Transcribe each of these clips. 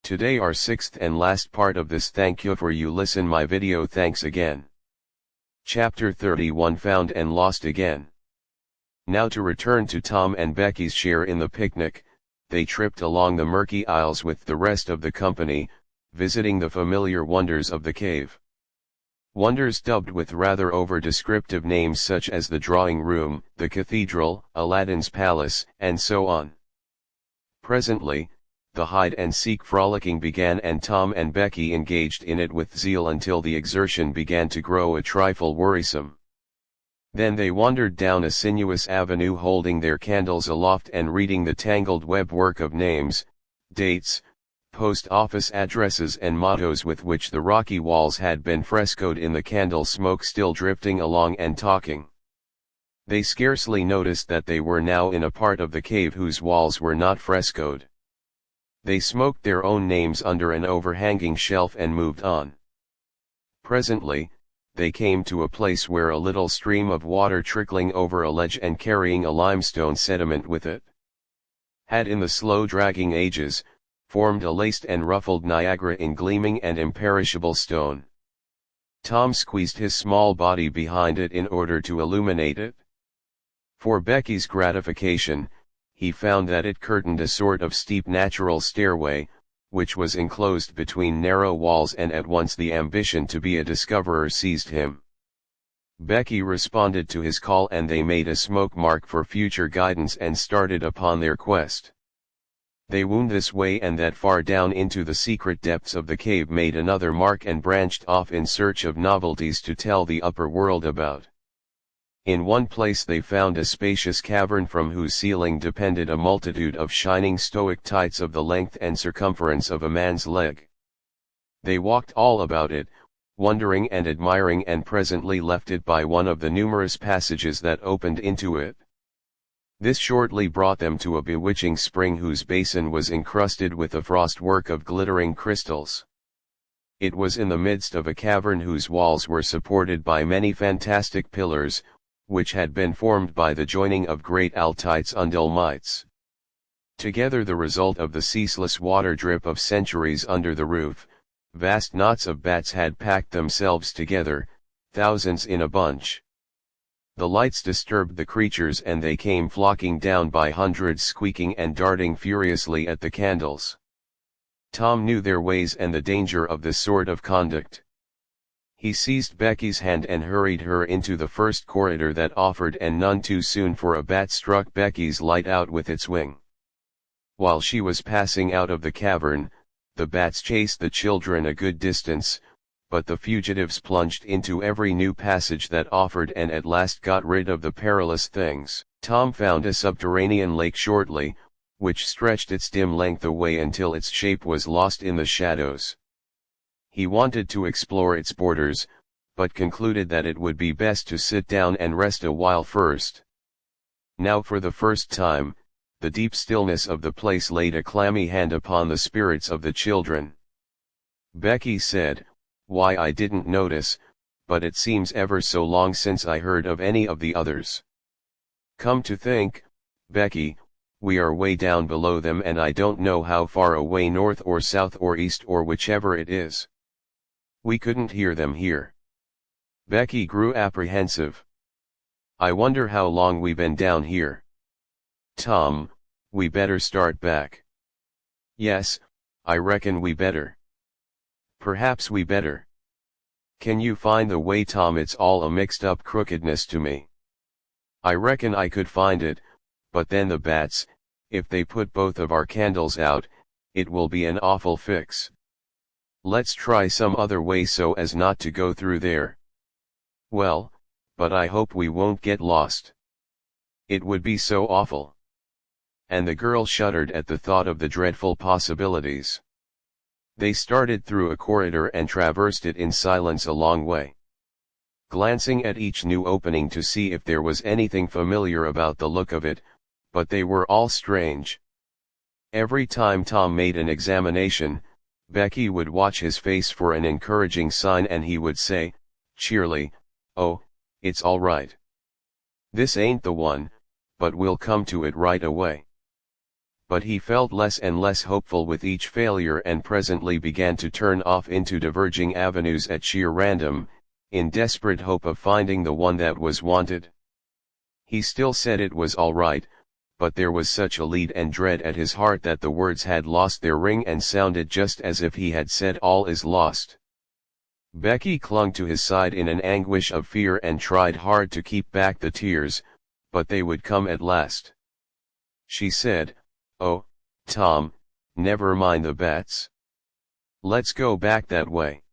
Today our sixth and last part of this. Thank you for you listen my video. Thanks again. Chapter 31 Found and Lost Again. Now to return to Tom and Becky's share in the picnic. They tripped along the murky aisles with the rest of the company, visiting the familiar wonders of the cave. Wonders dubbed with rather over-descriptive names such as the drawing room, the cathedral, Aladdin's palace, and so on. Presently, the hide-and-seek frolicking began, and Tom and Becky engaged in it with zeal until the exertion began to grow a trifle worrisome. Then they wandered down a sinuous avenue holding their candles aloft and reading the tangled web-work of names, dates, post office addresses and mottos with which the rocky walls had been frescoed, in the candle smoke still drifting along, and talking. They scarcely noticed that they were now in a part of the cave whose walls were not frescoed. They smoked their own names under an overhanging shelf and moved on. Presently, they came to a place where a little stream of water trickling over a ledge and carrying a limestone sediment with it had in the slow dragging ages formed a laced and ruffled Niagara in gleaming and imperishable stone. Tom squeezed his small body behind it in order to illuminate it. For Becky's gratification, he found that it curtained a sort of steep natural stairway, which was enclosed between narrow walls, and at once the ambition to be a discoverer seized him. Becky responded to his call, and they made a smoke mark for future guidance and started upon their quest. They wound this way and that far down into the secret depths of the cave, made another mark, and branched off in search of novelties to tell the upper world about. In one place they found a spacious cavern from whose ceiling depended a multitude of shining stalactites of the length and circumference of a man's leg. They walked all about it, wondering and admiring, and presently left it by one of the numerous passages that opened into it. This shortly brought them to a bewitching spring whose basin was encrusted with a frostwork of glittering crystals. It was in the midst of a cavern whose walls were supported by many fantastic pillars, which had been formed by the joining of great altites and dolomites. Together, the result of the ceaseless water drip of centuries under the roof, vast knots of bats had packed themselves together, thousands in a bunch. The lights disturbed the creatures, and they came flocking down by hundreds, squeaking and darting furiously at the candles. Tom knew their ways and the danger of this sort of conduct. He seized Becky's hand and hurried her into the first corridor that offered, and none too soon, for a bat struck Becky's light out with its wing. While she was passing out of the cavern, the bats chased the children a good distance, but the fugitives plunged into every new passage that offered, and at last got rid of the perilous things. Tom found a subterranean lake shortly, which stretched its dim length away until its shape was lost in the shadows. He wanted to explore its borders, but concluded that it would be best to sit down and rest a while first. Now, for the first time, the deep stillness of the place laid a clammy hand upon the spirits of the children. Becky said, "Why, I didn't notice, but it seems ever so long since I heard of any of the others. Come to think, Becky, we are way down below them, and I don't know how far away, north or south or east or whichever it is. We couldn't hear them here." Becky grew apprehensive. "I wonder how long we been down here." "Tom, we better start back." "Yes, I reckon we better." "Perhaps we better. Can you find the way, Tom? It's all a mixed up crookedness to me." "I reckon I could find it, but then the bats, if they put both of our candles out, it will be an awful fix. Let's try some other way so as not to go through there." "Well, but I hope we won't get lost. It would be so awful." And the girl shuddered at the thought of the dreadful possibilities. They started through a corridor and traversed it in silence a long way, glancing at each new opening to see if there was anything familiar about the look of it, but they were all strange. Every time Tom made an examination, Becky would watch his face for an encouraging sign, and he would say, cheerily, "Oh, it's all right. This ain't the one, but we'll come to it right away." But he felt less and less hopeful with each failure and presently began to turn off into diverging avenues at sheer random, in desperate hope of finding the one that was wanted. He still said it was all right, but there was such a lead and dread at his heart that the words had lost their ring and sounded just as if he had said all is lost. Becky clung to his side in an anguish of fear and tried hard to keep back the tears, but they would come at last. She said, "Oh, Tom, never mind the bets. Let's go back that way.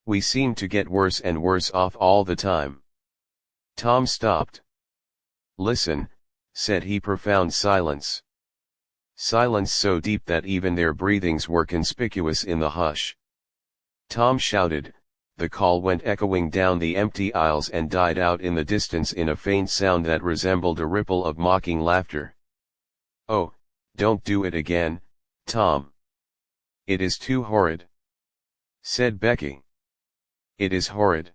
We seem to get worse and worse off all the time." Tom stopped. "Listen," said he. Profound silence. Silence so deep that even their breathings were conspicuous in the hush. Tom shouted, the call went echoing down the empty aisles and died out in the distance in a faint sound that resembled a ripple of mocking laughter. "Oh, don't do it again, Tom. It is too horrid," said Becky. "It is horrid.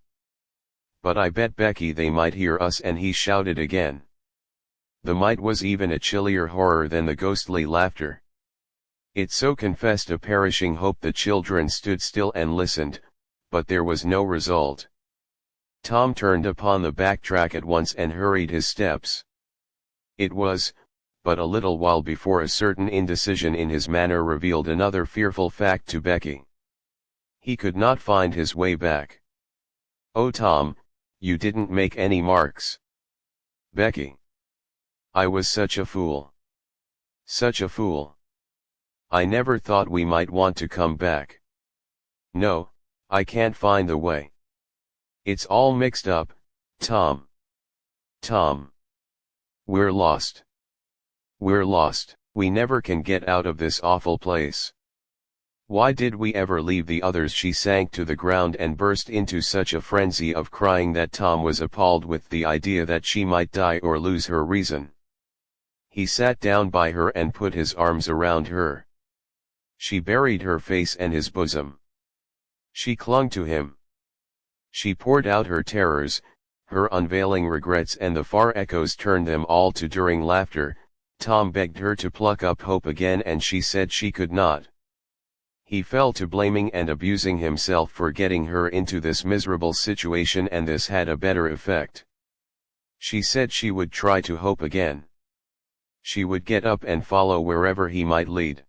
But I bet Becky they might hear us," and he shouted again. The might was even a chillier horror than the ghostly laughter. It so confessed a perishing hope. The children stood still and listened, but there was no result. Tom turned upon the back track at once and hurried his steps. It was but a little while before a certain indecision in his manner revealed another fearful fact to Becky. He could not find his way back. "Oh Tom, you didn't make any marks." "Becky. I was such a fool. Such a fool. I never thought we might want to come back. No, I can't find the way. It's all mixed up, Tom. Tom. We're lost. We're lost. We never can get out of this awful place. Why did we ever leave the others?" She sank to the ground and burst into such a frenzy of crying that Tom was appalled with the idea that she might die or lose her reason. He sat down by her and put his arms around her. She buried her face in his bosom. She clung to him. She poured out her terrors, her unveiling regrets, and the far echoes turned them all to during laughter. Tom begged her to pluck up hope again and she said she could not. He fell to blaming and abusing himself for getting her into this miserable situation, and this had a better effect. She said she would try to hope again. She would get up and follow wherever he might lead.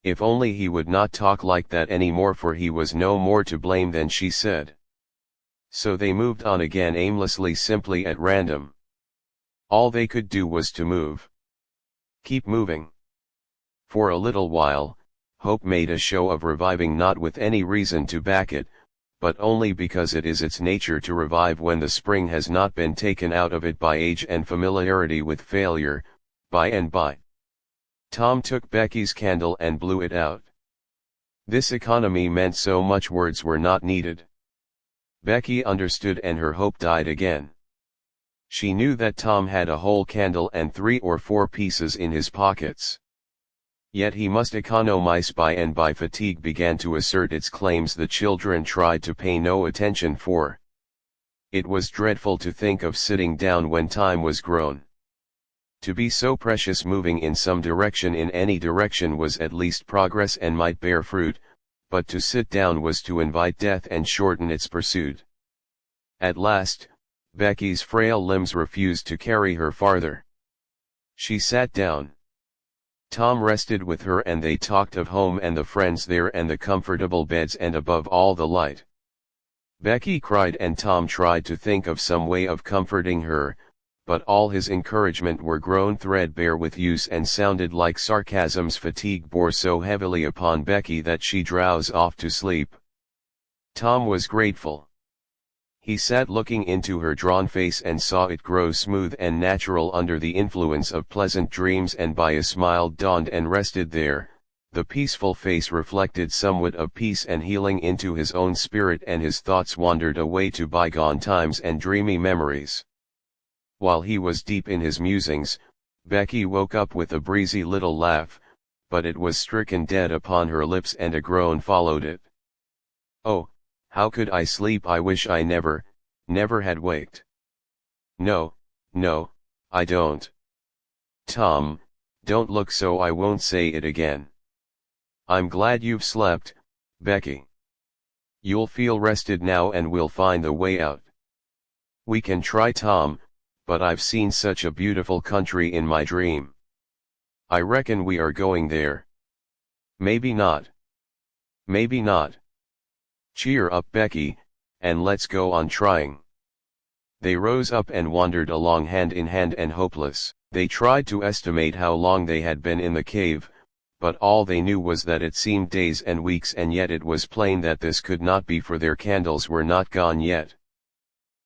If only he would not talk like that anymore, for he was no more to blame than she said. So they moved on again aimlessly, simply at random. All they could do was to move. Keep moving. For a little while, hope made a show of reviving, not with any reason to back it, but only because it is its nature to revive when the spring has not been taken out of it by age and familiarity with failure. By and by, Tom took Becky's candle and blew it out. This economy meant so much words were not needed. Becky understood and her hope died again. She knew that Tom had a whole candle and 3 or 4 pieces in his pockets. Yet he must economize. By and by fatigue began to assert its claims. The children tried to pay no attention, for it was dreadful to think of sitting down when time was grown. To be so precious. Moving in some direction, in any direction, was at least progress and might bear fruit, but to sit down was to invite death and shorten its pursuit. At last, Becky's frail limbs refused to carry her farther. She sat down. Tom rested with her and they talked of home and the friends there and the comfortable beds and above all the light. Becky cried and Tom tried to think of some way of comforting her, but all his encouragement were grown threadbare with use and sounded like sarcasms. Fatigue bore so heavily upon Becky that she drowsed off to sleep. Tom was grateful. He sat looking into her drawn face and saw it grow smooth and natural under the influence of pleasant dreams, and by a smile dawned and rested there. The peaceful face reflected somewhat of peace and healing into his own spirit, and his thoughts wandered away to bygone times and dreamy memories. While he was deep in his musings, Becky woke up with a breezy little laugh, but it was stricken dead upon her lips and a groan followed it. "Oh, how could I sleep? I wish I never had waked. No, I don't. Tom, Don't look so I won't say it again. I'm glad you've slept, Becky. You'll feel rested now and we'll find the way out. We can try, Tom, but I've seen such a beautiful country in my dream. I reckon we are going there. Maybe not. Maybe not. Cheer up, Becky, and let's go on trying. They rose up and wandered along hand in hand and hopeless. They tried to estimate how long they had been in the cave, but all they knew was that it seemed days and weeks, and yet it was plain that this could not be, for their candles were not gone yet.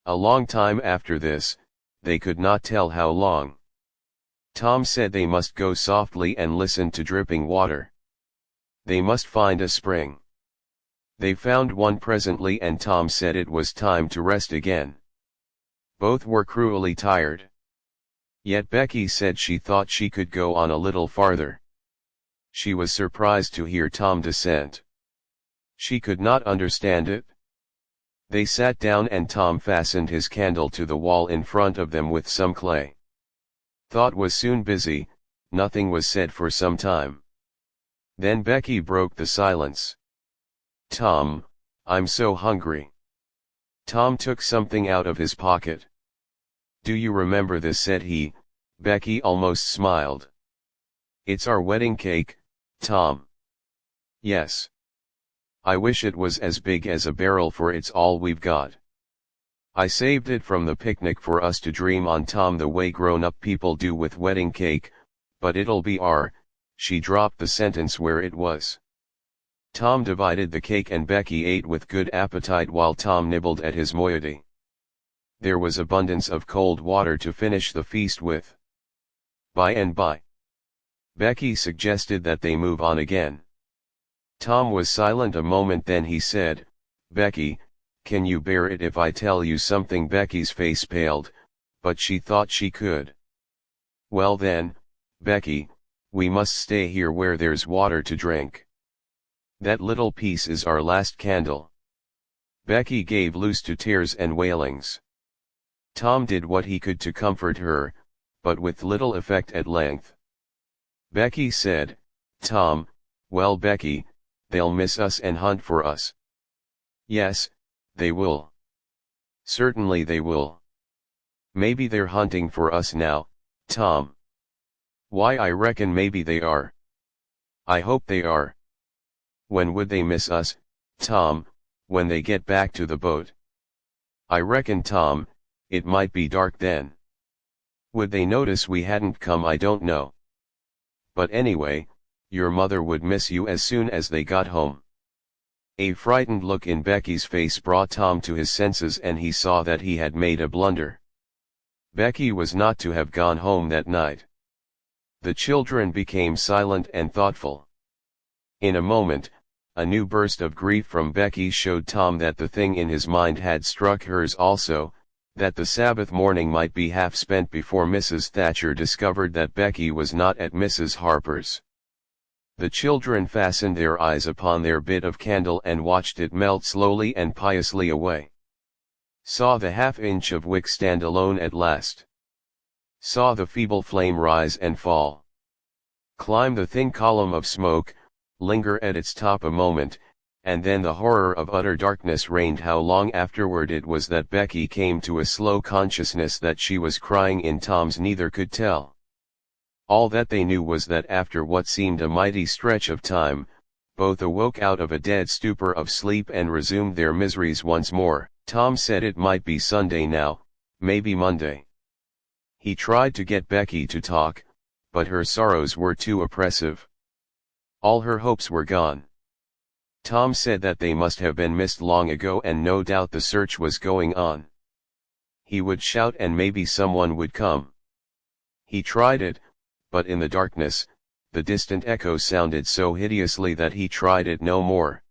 A long time after this, they could not tell how long. Tom said they must go softly and listen to dripping water. They must find a spring. They found one presently, and Tom said it was time to rest again. Both were cruelly tired. Yet Becky said she thought she could go on a little farther. She was surprised to hear Tom dissent. She could not understand it. They sat down and Tom fastened his candle to the wall in front of them with some clay. Thought was soon busy, nothing was said for some time. Then Becky broke the silence. Tom, I'm so hungry. Tom took something out of his pocket. Do you remember this, said he. Becky almost smiled. It's our wedding cake, Tom. Yes. I wish it was as big as a barrel, for it's all we've got. I saved it from the picnic for us to dream on, Tom, the way grown-up people do with wedding cake, but it'll be our. She dropped the sentence where it was. Tom divided the cake and Becky ate with good appetite while Tom nibbled at his moiety. There was abundance of cold water to finish the feast with. By and by, Becky suggested that they move on again. Tom was silent a moment, then he said, Becky, can you bear it if I tell you something? Becky's face paled, but she thought she could. Well then, Becky, we must stay here where there's water to drink. That little piece is our last candle. Becky gave loose to tears and wailings. Tom did what he could to comfort her, but with little effect at length. Becky said, Tom, well, Becky, they'll miss us and hunt for us. Yes, they will. Certainly they will. Maybe they're hunting for us now, Tom. Why, I reckon maybe they are. I hope they are. When would they miss us, Tom? When they get back to the boat. I reckon, Tom, it might be dark then. Would they notice we hadn't come? I don't know. But anyway, your mother would miss you as soon as they got home. A frightened look in Becky's face brought Tom to his senses, and he saw that he had made a blunder. Becky was not to have gone home that night. The children became silent and thoughtful. In a moment, a new burst of grief from Becky showed Tom that the thing in his mind had struck hers also, that the Sabbath morning might be half spent before Mrs. Thatcher discovered that Becky was not at Mrs. Harper's. The children fastened their eyes upon their bit of candle and watched it melt slowly and piously away. Saw the half-inch of wick stand alone at last. Saw the feeble flame rise and fall. Climb the thin column of smoke, linger at its top a moment, and then the horror of utter darkness reigned. How long afterward it was that Becky came to a slow consciousness that she was crying in Tom's neither could tell. All that they knew was that after what seemed a mighty stretch of time, both awoke out of a dead stupor of sleep and resumed their miseries once more. Tom said it might be Sunday now, maybe Monday. He tried to get Becky to talk, but her sorrows were too oppressive. All her hopes were gone. Tom said that they must have been missed long ago, and no doubt the search was going on. He would shout and maybe someone would come. He tried it, but in the darkness, the distant echo sounded so hideously that he tried it no more.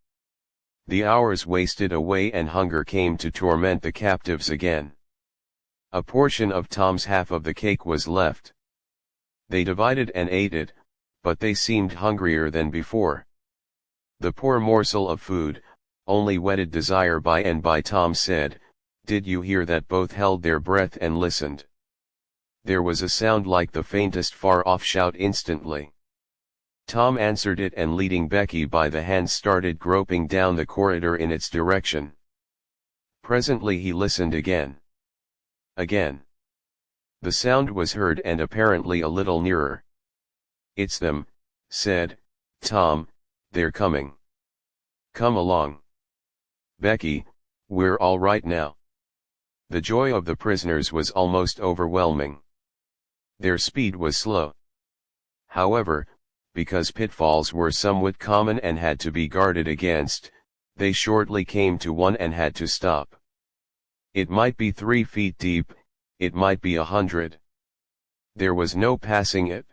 The hours wasted away and hunger came to torment the captives again. A portion of Tom's half of the cake was left. They divided and ate it, but they seemed hungrier than before. The poor morsel of food only whetted desire. By and by Tom said, "Did you hear that?" Both held their breath and listened. There was a sound like the faintest far-off shout instantly. Tom answered it and leading Becky by the hand started groping down the corridor in its direction. Presently he listened again. Again. The sound was heard and apparently a little nearer. "It's them," said Tom, "they're coming. Come along. Becky, we're all right now." The joy of the prisoners was almost overwhelming. Their speed was slow. However, because pitfalls were somewhat common and had to be guarded against, they shortly came to one and had to stop. It might be 3 feet deep, it might be 100. There was no passing it.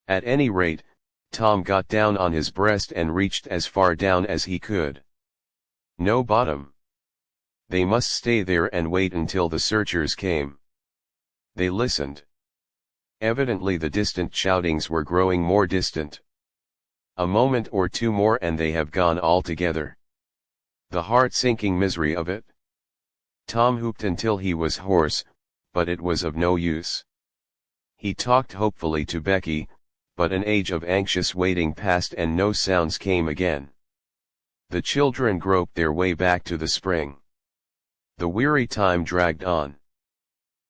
At any rate, Tom got down on his breast and reached as far down as he could. No bottom. They must stay there and wait until the searchers came. They listened. Evidently the distant shoutings were growing more distant. A moment or two more and they have gone altogether. The heart-sinking misery of it. Tom whooped until he was hoarse, but it was of no use. He talked hopefully to Becky, but an age of anxious waiting passed and no sounds came again. The children groped their way back to the spring. The weary time dragged on.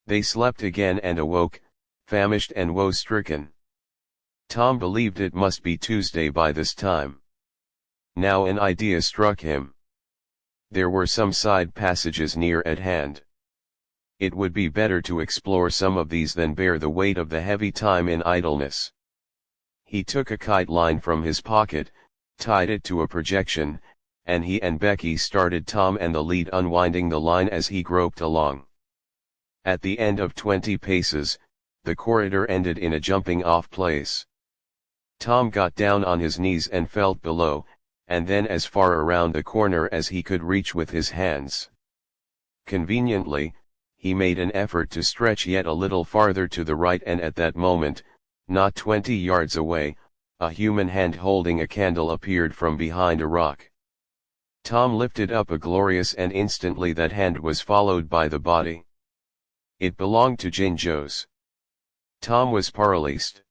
They slept again and awoke, famished and woe-stricken. Tom believed it must be Tuesday by this time. Now an idea struck him. There were some side passages near at hand. It would be better to explore some of these than bear the weight of the heavy time in idleness. He took a kite line from his pocket, tied it to a projection, and he and Becky started Tom and the lead unwinding the line as he groped along. At the end of 20 paces, the corridor ended in a jumping-off place. Tom got down on his knees and felt below, and then as far around the corner as he could reach with his hands. Conveniently, he made an effort to stretch yet a little farther to the right, and at that moment, not 20 yards away, a human hand holding a candle appeared from behind a rock. Tom lifted up a glorious and instantly that hand was followed by the body. It belonged to Jinjo's. Tom was paralyzed.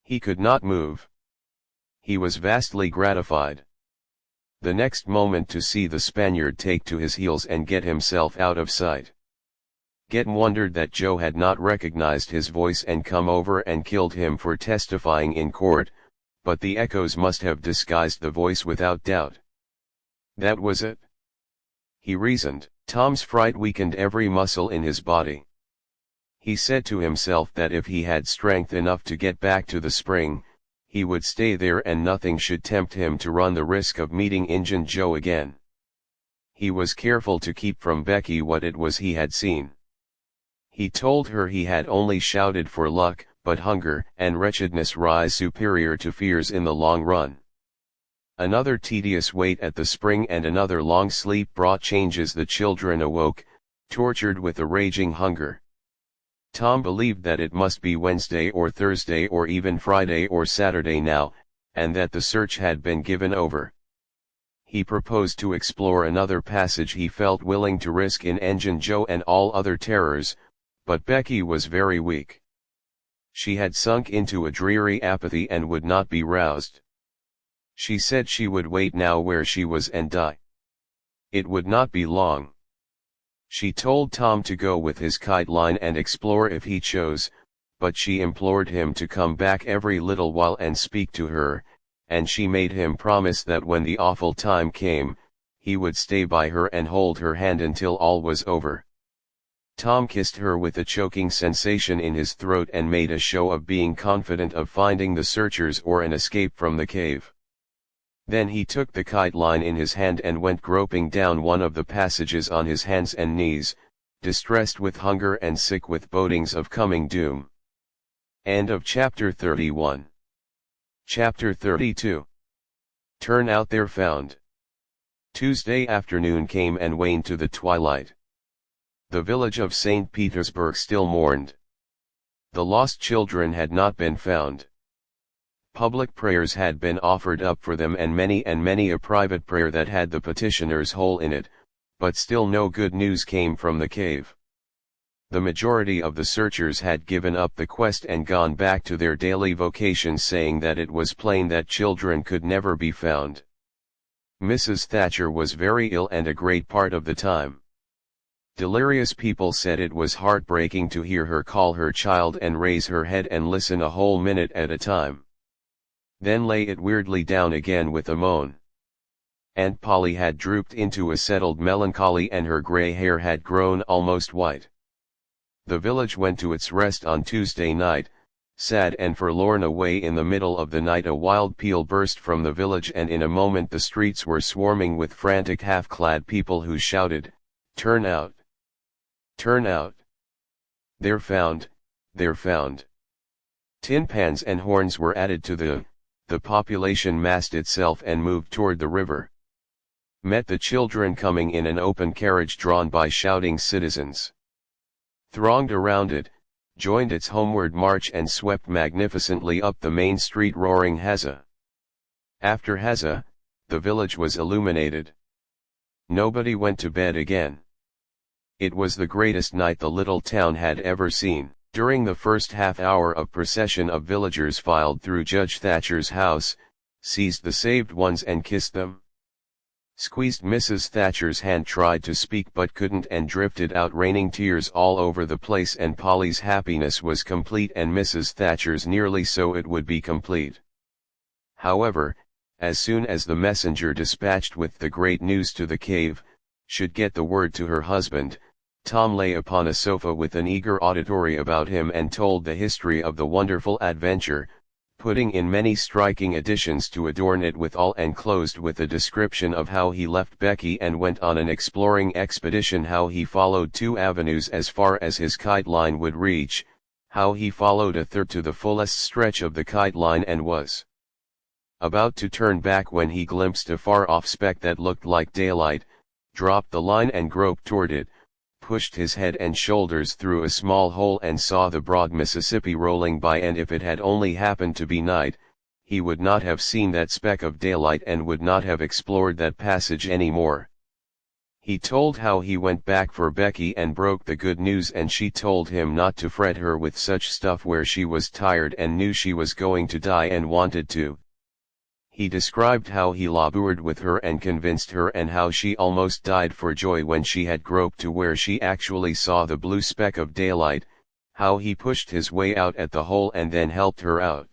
He could not move. He was vastly gratified. The next moment to see the Spaniard take to his heels and get himself out of sight. Get wondered that Joe had not recognized his voice and come over and killed him for testifying in court, but the echoes must have disguised the voice without doubt. That was it. He reasoned. Tom's fright weakened every muscle in his body. He said to himself that if he had strength enough to get back to the spring, he would stay there and nothing should tempt him to run the risk of meeting Injun Joe again. He was careful to keep from Becky what it was he had seen. He told her he had only shouted for luck, but hunger and wretchedness rise superior to fears in the long run. Another tedious wait at the spring and another long sleep brought changes. The children awoke, tortured with a raging hunger. Tom believed that it must be Wednesday or Thursday or even Friday or Saturday now, and that the search had been given over. He proposed to explore another passage he felt willing to risk in Injun Joe and all other terrors, but Becky was very weak. She had sunk into a dreary apathy and would not be roused. She said she would wait now where she was and die. It would not be long. She told Tom to go with his kite line and explore if he chose, but she implored him to come back every little while and speak to her, and she made him promise that when the awful time came, he would stay by her and hold her hand until all was over. Tom kissed her with a choking sensation in his throat and made a show of being confident of finding the searchers or an escape from the cave. Then he took the kite line in his hand and went groping down one of the passages on his hands and knees, distressed with hunger and sick with bodings of coming doom. End of chapter 31. Chapter 32. Turn out there found. Tuesday afternoon came and waned to the twilight. The village of St. Petersburg still mourned. The lost children had not been found. Public prayers had been offered up for them and many a private prayer that had the petitioner's hole in it, but still no good news came from the cave. The majority of the searchers had given up the quest and gone back to their daily vocations, saying that it was plain that children could never be found. Mrs. Thatcher was very ill and a great part of the time. Delirious people said it was heartbreaking to hear her call her child and raise her head and listen a whole minute at a time. Then lay it weirdly down again with a moan. Aunt Polly had drooped into a settled melancholy and her grey hair had grown almost white. The village went to its rest on Tuesday night, sad and forlorn. Away in the middle of the night a wild peal burst from the village, and in a moment the streets were swarming with frantic half-clad people who shouted, "Turn out! Turn out! They're found! They're found!" Tin pans and horns were added to the population massed itself and moved toward the river. Met the children coming in an open carriage drawn by shouting citizens. Thronged around it, joined its homeward march and swept magnificently up the main street roaring Hazza. After Hazza, the village was illuminated. Nobody went to bed again. It was the greatest night the little town had ever seen. During the first half hour a procession of villagers filed through Judge Thatcher's house, seized the saved ones and kissed them. Squeezed Mrs. Thatcher's hand, tried to speak but couldn't, and drifted out raining tears all over the place, and Polly's happiness was complete and Mrs. Thatcher's nearly so it would be complete. However, as soon as the messenger dispatched with the great news to the cave, should get the word to her husband, Tom lay upon a sofa with an eager auditory about him and told the history of the wonderful adventure, putting in many striking additions to adorn it withal, and closed with a description of how he left Becky and went on an exploring expedition, how he followed 2 avenues as far as his kite line would reach, how he followed a third to the fullest stretch of the kite line and was about to turn back when he glimpsed a far-off speck that looked like daylight, dropped the line and groped toward it, pushed his head and shoulders through a small hole and saw the broad Mississippi rolling by, and if it had only happened to be night, he would not have seen that speck of daylight and would not have explored that passage any more. He told how he went back for Becky and broke the good news, and she told him not to fret her with such stuff where she was tired and knew she was going to die and wanted to. He described how he labored with her and convinced her, and how she almost died for joy when she had groped to where she actually saw the blue speck of daylight, how he pushed his way out at the hole and then helped her out.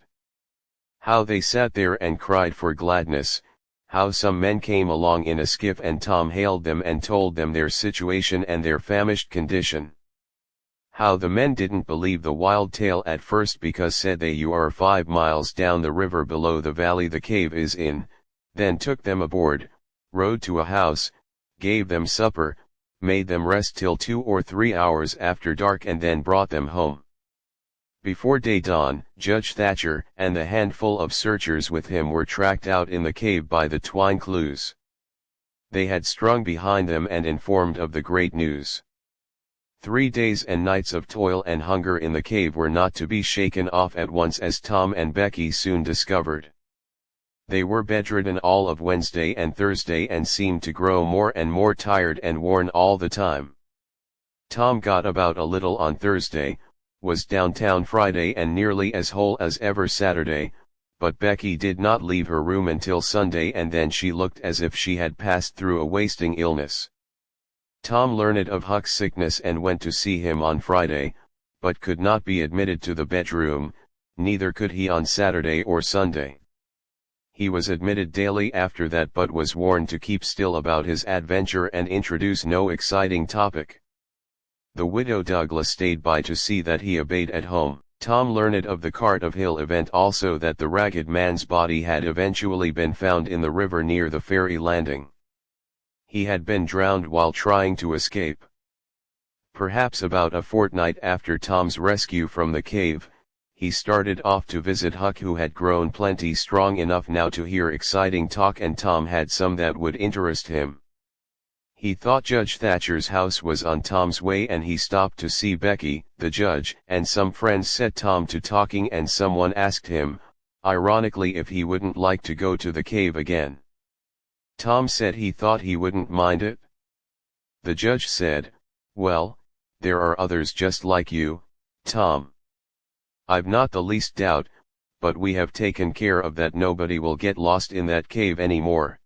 How they sat there and cried for gladness, how some men came along in a skiff and Tom hailed them and told them their situation and their famished condition. How the men didn't believe the wild tale at first, because said they, "You are 5 miles down the river below the valley the cave is in," then took them aboard, rode to a house, gave them supper, made them rest till 2 or 3 hours after dark, and then brought them home. Before day dawn, Judge Thatcher and the handful of searchers with him were tracked out in the cave by the twine clues they had strung behind them and informed of the great news. 3 days and nights of toil and hunger in the cave were not to be shaken off at once, as Tom and Becky soon discovered. They were bedridden all of Wednesday and Thursday and seemed to grow more and more tired and worn all the time. Tom got about a little on Thursday, was downtown Friday and nearly as whole as ever Saturday, but Becky did not leave her room until Sunday, and then she looked as if she had passed through a wasting illness. Tom learned of Huck's sickness and went to see him on Friday, but could not be admitted to the bedroom, neither could he on Saturday or Sunday. He was admitted daily after that, but was warned to keep still about his adventure and introduce no exciting topic. The widow Douglas stayed by to see that he obeyed at home. Tom learned of the Cart of Hill event also, that the ragged man's body had eventually been found in the river near the ferry landing. He had been drowned while trying to escape. Perhaps about a fortnight after Tom's rescue from the cave, he started off to visit Huck, who had grown plenty strong enough now to hear exciting talk, and Tom had some that would interest him. He thought Judge Thatcher's house was on Tom's way, and he stopped to see Becky, the judge, and some friends set Tom to talking, and someone asked him, ironically, if he wouldn't like to go to the cave again. Tom said he thought he wouldn't mind it. The judge said, "Well, there are others just like you, Tom. I've not the least doubt, but we have taken care of that. Nobody will get lost in that cave anymore.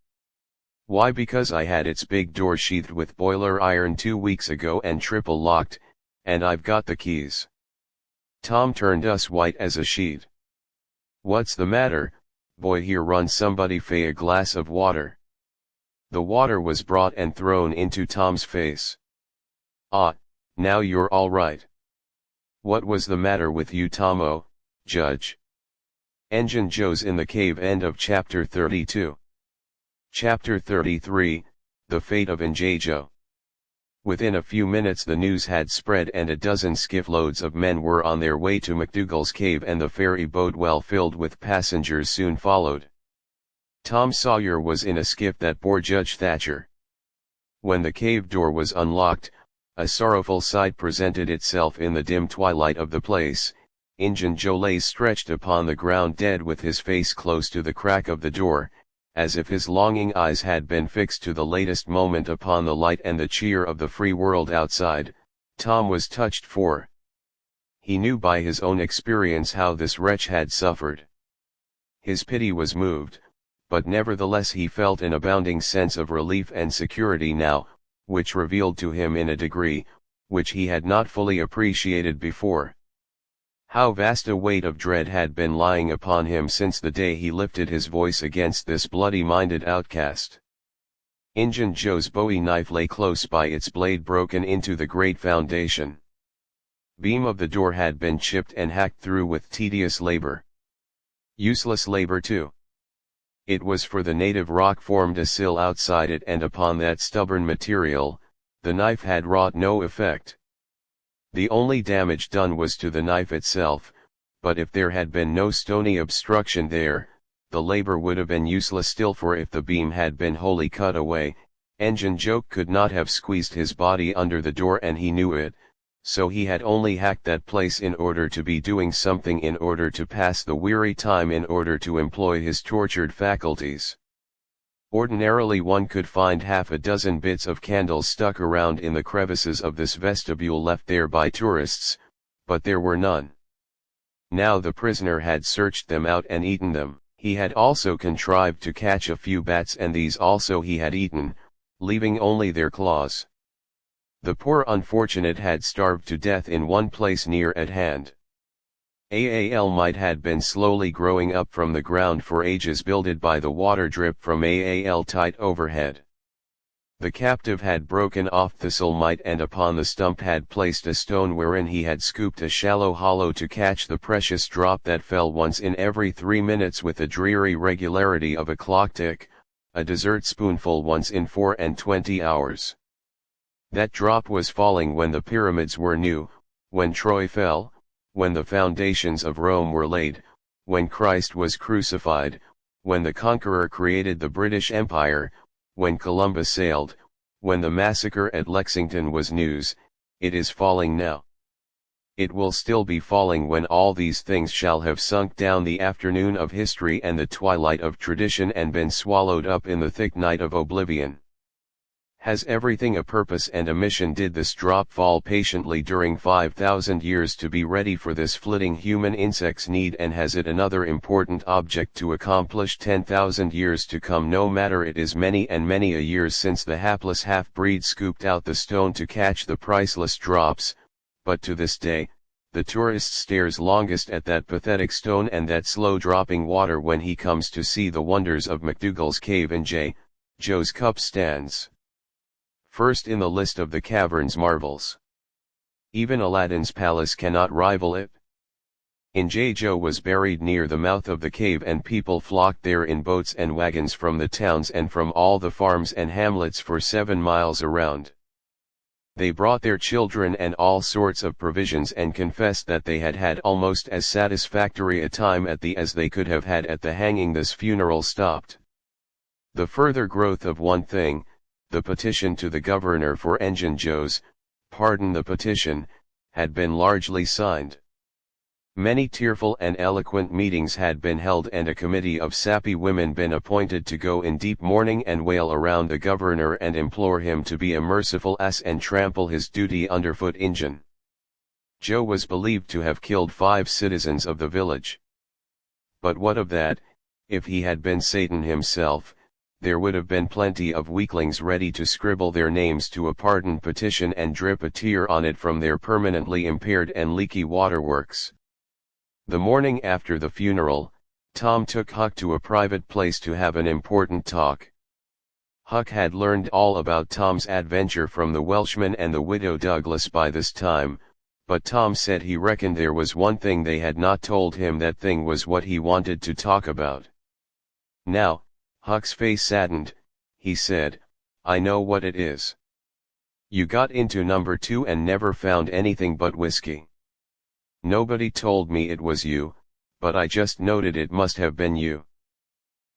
Why? Because I had its big door sheathed with boiler iron 2 weeks ago and triple locked, and I've got the keys. Tom turned us white as a sheet. What's the matter, boy? Here, run somebody fay a glass of water. The water was brought and thrown into Tom's face. Ah, now you're all right. What was the matter with you, Tomo, Judge? Engine Joe's in the cave. End of chapter 32. Chapter 33, The Fate of Njejo. Within a few minutes the news had spread and a dozen skiff-loads of men were on their way to McDougal's cave, and the ferry boat, well filled with passengers, soon followed. Tom Sawyer was in a skiff that bore Judge Thatcher. When the cave door was unlocked, a sorrowful sight presented itself in the dim twilight of the place. Injun Joe lay stretched upon the ground, dead, with his face close to the crack of the door, as if his longing eyes had been fixed to the latest moment upon the light and the cheer of the free world outside. Tom was touched, for he knew by his own experience how this wretch had suffered. His pity was moved, but nevertheless he felt an abounding sense of relief and security now, which revealed to him in a degree which he had not fully appreciated before how vast a weight of dread had been lying upon him since the day he lifted his voice against this bloody-minded outcast. Injun Joe's bowie knife lay close by, its blade broken into the great foundation. Beam of the door had been chipped and hacked through with tedious labor. Useless labor too. It was, for the native rock formed a sill outside it, and upon that stubborn material, the knife had wrought no effect. The only damage done was to the knife itself, but if there had been no stony obstruction there, the labor would have been useless still, for if the beam had been wholly cut away, Engine Joe could not have squeezed his body under the door, and he knew it, so he had only hacked that place in order to be doing something, in order to pass the weary time, in order to employ his tortured faculties. Ordinarily one could find half a dozen bits of candles stuck around in the crevices of this vestibule left there by tourists, but there were none. Now the prisoner had searched them out and eaten them. He had also contrived to catch a few bats, and these also he had eaten, leaving only their claws. The poor unfortunate had starved to death in one place near at hand. A mite had been slowly growing up from the ground for ages, builded by the water drip from a tight overhead. The captive had broken off thistle mite, and upon the stump had placed a stone wherein he had scooped a shallow hollow to catch the precious drop that fell once in every 3 minutes with the dreary regularity of a clock tick, a dessert spoonful once in 24 hours. That drop was falling when the pyramids were new, when Troy fell, when the foundations of Rome were laid, when Christ was crucified, when the conqueror created the British Empire, when Columbus sailed, when the massacre at Lexington was news. It is falling now. It will still be falling when all these things shall have sunk down the afternoon of history and the twilight of tradition, and been swallowed up in the thick night of oblivion. Has everything a purpose and a mission? Did this drop fall patiently during 5,000 years to be ready for this flitting human insect's need, and has it another important object to accomplish 10,000 years to come? No matter, it is many and many a years since the hapless half-breed scooped out the stone to catch the priceless drops, but to this day, the tourist stares longest at that pathetic stone and that slow-dropping water when he comes to see the wonders of McDougal's cave. And Joe's cup stands first in the list of the cavern's marvels. Even Aladdin's palace cannot rival it. Njejo was buried near the mouth of the cave, and people flocked there in boats and wagons from the towns and from all the farms and hamlets for 7 miles around. They brought their children and all sorts of provisions, and confessed that they had had almost as satisfactory a time at the as they could have had at the hanging. This funeral stopped the further growth of one thing, the petition to the governor for Njejo's pardon. The petition had been largely signed. Many tearful and eloquent meetings had been held and a committee of sappy women been appointed to go in deep mourning and wail around the governor and implore him to be a merciful ass and trample his duty underfoot Injun. Joe was believed to have killed 5 citizens of the village. But what of that? If he had been Satan himself, there would have been plenty of weaklings ready to scribble their names to a pardon petition and drip a tear on it from their permanently impaired and leaky waterworks. The morning after the funeral, Tom took Huck to a private place to have an important talk. Huck had learned all about Tom's adventure from the Welshman and the widow Douglas by this time, but Tom said he reckoned there was one thing they had not told him. That thing was what he wanted to talk about. Now, Huck's face saddened. He said, "I know what it is. You got into number 2 and never found anything but whiskey. Nobody told me it was you, but I just noted it must have been you.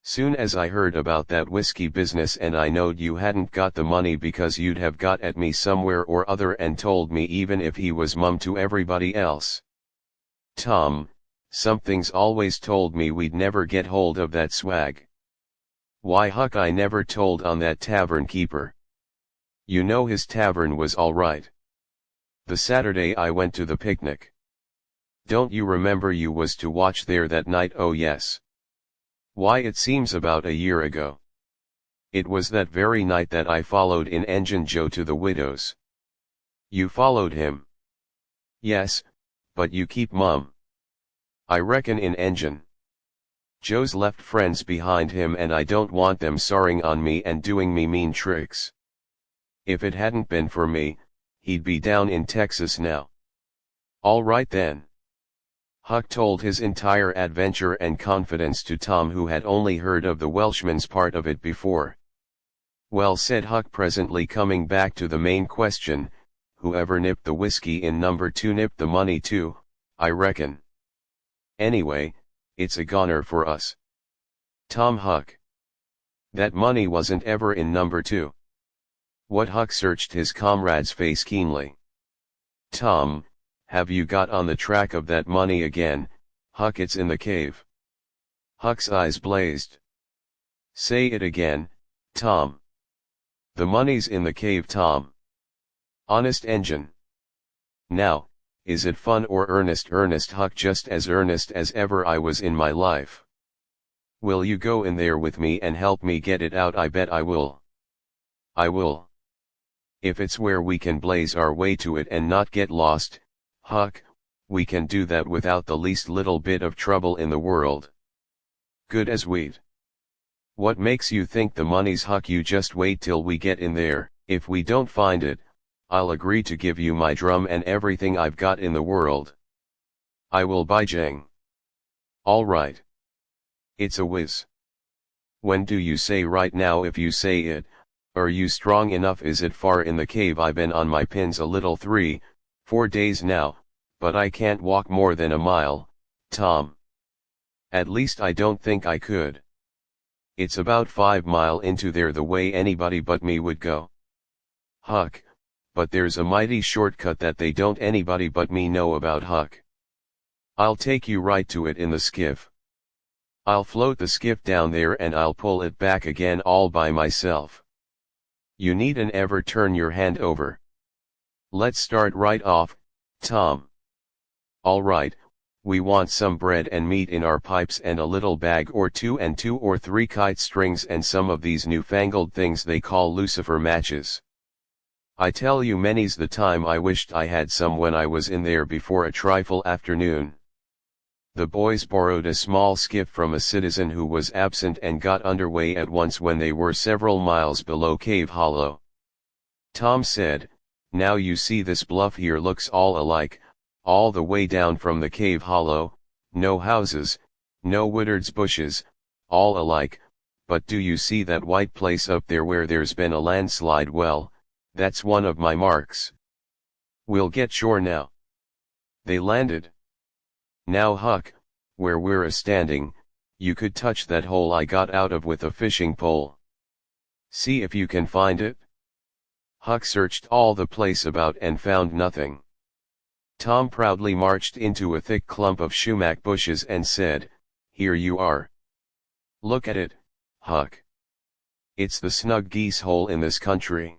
Soon as I heard about that whiskey business and I knowed you hadn't got the money because you'd have got at me somewhere or other and told me even if he was mum to everybody else. Tom, something's always told me we'd never get hold of that swag. Why Huck, I never told on that tavern keeper. You know his tavern was all right. The Saturday I went to the picnic. Don't you remember you was to watch there that night? Oh yes. Why, it seems about a year ago. It was that very night that I followed in Engine Joe to the widow's. You followed him? Yes, but you keep mum. I reckon in Engine. Joe's left friends behind him and I don't want them sorring on me and doing me mean tricks. If it hadn't been for me, he'd be down in Texas now. All right then. Huck told his entire adventure and confidence to Tom, who had only heard of the Welshman's part of it before. Well, said Huck, presently coming back to the main question, whoever nipped the whiskey in number 2 nipped the money too, I reckon. Anyway, it's a goner for us. Tom, Huck. That money wasn't ever in number 2. What? Huck searched his comrade's face keenly. Tom, have you got on the track of that money again? Huck, it's in the cave. Huck's eyes blazed. Say it again, Tom. The money's in the cave, Tom. Honest, Engine. Now, is it fun or earnest? Earnest, Huck, just as earnest as ever I was in my life. Will you go in there with me and help me get it out? I bet I will. I will. If it's where we can blaze our way to it and not get lost, Huck, we can do that without the least little bit of trouble in the world. Good as wheat. What makes you think the money's? Huck, you just wait till we get in there. If we don't find it, I'll agree to give you my drum and everything I've got in the world. I will buy Jang. All right. It's a whiz. When do you say? Right now. If you say it, are you strong enough? Is it far in the cave? I've been on my pins a little 3-4 days now, but I can't walk more than a mile, Tom. At least I don't think I could. It's about 5 miles into there the way anybody but me would go. Huck, but there's a mighty shortcut that they don't anybody but me know about, Huck. I'll take you right to it in the skiff. I'll float the skiff down there and I'll pull it back again all by myself. You needn't ever turn your hand over. Let's start right off, Tom. All right, we want some bread and meat in our pipes and a little bag or 2 and 2 or 3 kite strings and some of these newfangled things they call lucifer matches. I tell you, many's the time I wished I had some when I was in there before a trifle afternoon. The boys borrowed a small skiff from a citizen who was absent and got underway at once when they were several miles below Cave Hollow. Tom said, "Now you see this bluff here looks all alike, all the way down from the Cave Hollow, no houses, no woodard's bushes, all alike, but do you see that white place up there where there's been a landslide? Well, that's one of my marks. We'll get shore now." They landed. Now, Huck, where we're a-standing, you could touch that hole I got out of with a fishing pole. See if you can find it. Huck searched all the place about and found nothing. Tom proudly marched into a thick clump of sumac bushes and said, "Here you are. Look at it, Huck. It's the snug geese hole in this country.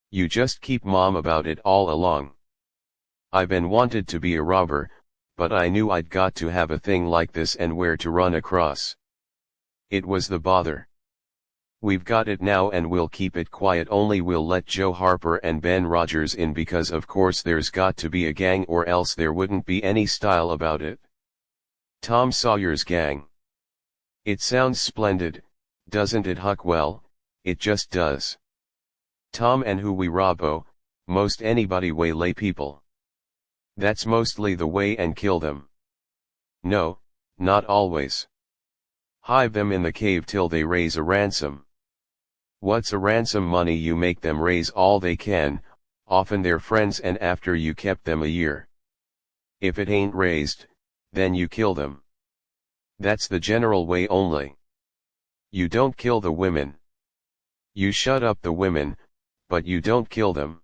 You just keep mom about it all along. I been wanted to be a robber, but I knew I'd got to have a thing like this and where to run across. It was the bother. We've got it now and we'll keep it quiet, only we'll let Joe Harper and Ben Rogers in because of course there's got to be a gang or else there wouldn't be any style about it. Tom Sawyer's gang. It sounds splendid, doesn't it, Huck? Well, it just does. Tom, and who we rob? Most anybody waylay people. That's mostly the way, and kill them. No, not always. Hive them in the cave till they raise a ransom. What's a ransom? Money you make them raise all they can, often their friends, and after you kept them a year. If it ain't raised, then you kill them. That's the general way, only you don't kill the women. You shut up the women, but you don't kill them.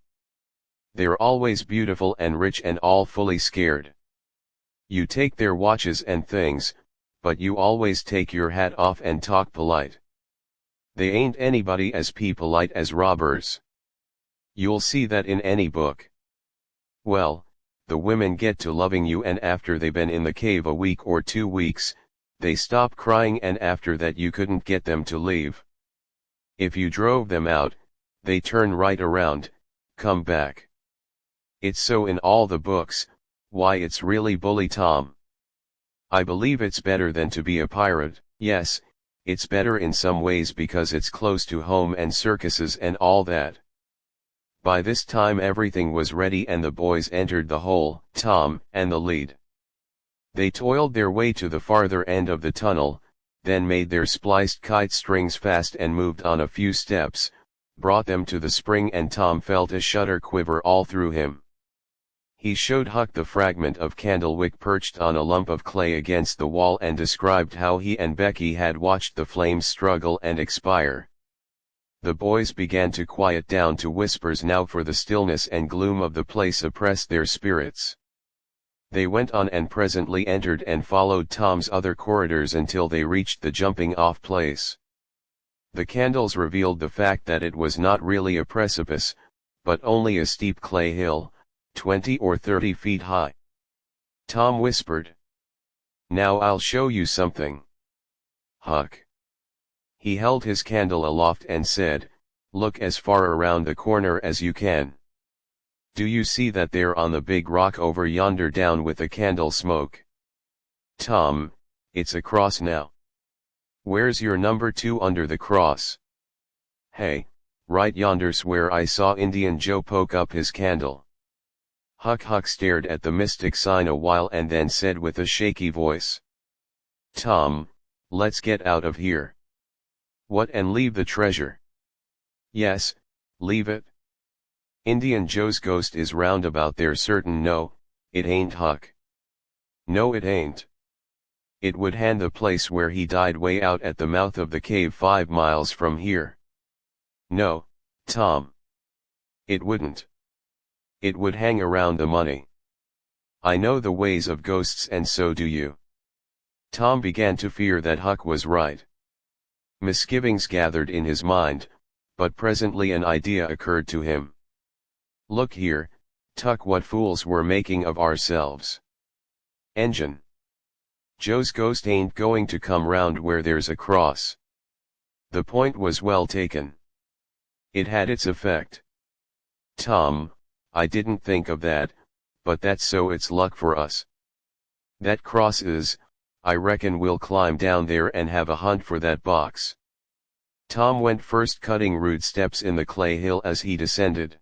They're always beautiful and rich and all fully scared. You take their watches and things, but you always take your hat off and talk polite. They ain't anybody as polite as robbers. You'll see that in any book. Well, the women get to loving you, and after they been in the cave a week or 2 weeks, they stop crying, and after that you couldn't get them to leave. If you drove them out, they turn right around, come back. It's so in all the books. Why, it's really bully, Tom. I believe it's better than to be a pirate. Yes, it's better in some ways because it's close to home and circuses and all that. By this time everything was ready and the boys entered the hole, Tom and the lead. They toiled their way to the farther end of the tunnel, then made their spliced kite strings fast and moved on a few steps, brought them to the spring, and Tom felt a shudder quiver all through him. He showed Huck the fragment of candlewick perched on a lump of clay against the wall and described how he and Becky had watched the flames struggle and expire. The boys began to quiet down to whispers now, for the stillness and gloom of the place oppressed their spirits. They went on and presently entered and followed Tom's other corridors until they reached the jumping-off place. The candles revealed the fact that it was not really a precipice, but only a steep clay hill, 20 or 30 feet high. Tom whispered, "Now I'll show you something, Huck." He held his candle aloft and said, "Look as far around the corner as you can. Do you see that there on the big rock over yonder, down with the candle smoke? Tom, it's a cross now. Where's your number 2 under the cross? Hey, right yonder's where I saw Indian Joe poke up his candle." Huck stared at the mystic sign a while and then said with a shaky voice, "Tom, let's get out of here." "What, and leave the treasure?" "Yes, leave it. Indian Joe's ghost is round about there, certain." "No, it ain't, Huck." "No, it ain't. It would hand the place where he died way out at the mouth of the cave 5 miles from here." "No, Tom. It wouldn't. It would hang around the money. I know the ways of ghosts, and so do you." Tom began to fear that Huck was right. Misgivings gathered in his mind, but presently an idea occurred to him. "Look here, Tuck, what fools we're making of ourselves. Engine. Joe's ghost ain't going to come round where there's a cross." The point was well taken. It had its effect. "Tom, I didn't think of that, but that's so it's luck for us. That cross is, I reckon we'll climb down there and have a hunt for that box." Tom went first, cutting rude steps in the clay hill as he descended.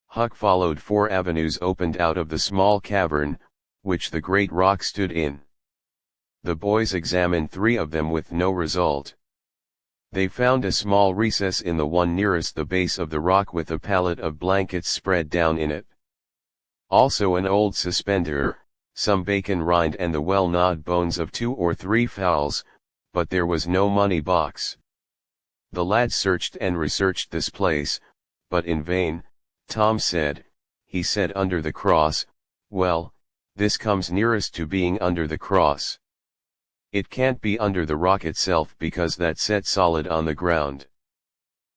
Huck followed. 4 avenues opened out of the small cavern, which the great rock stood in. The boys examined 3 of them with no result. They found a small recess in the one nearest the base of the rock with a pallet of blankets spread down in it. Also an old suspender, some bacon rind and the well-gnawed bones of 2 or 3 fowls, but there was no money box. The lads searched and researched this place, but in vain. "Tom said," he said, "under the cross, Well, this comes nearest to being under the cross. It can't be under the rock itself because that's set solid on the ground.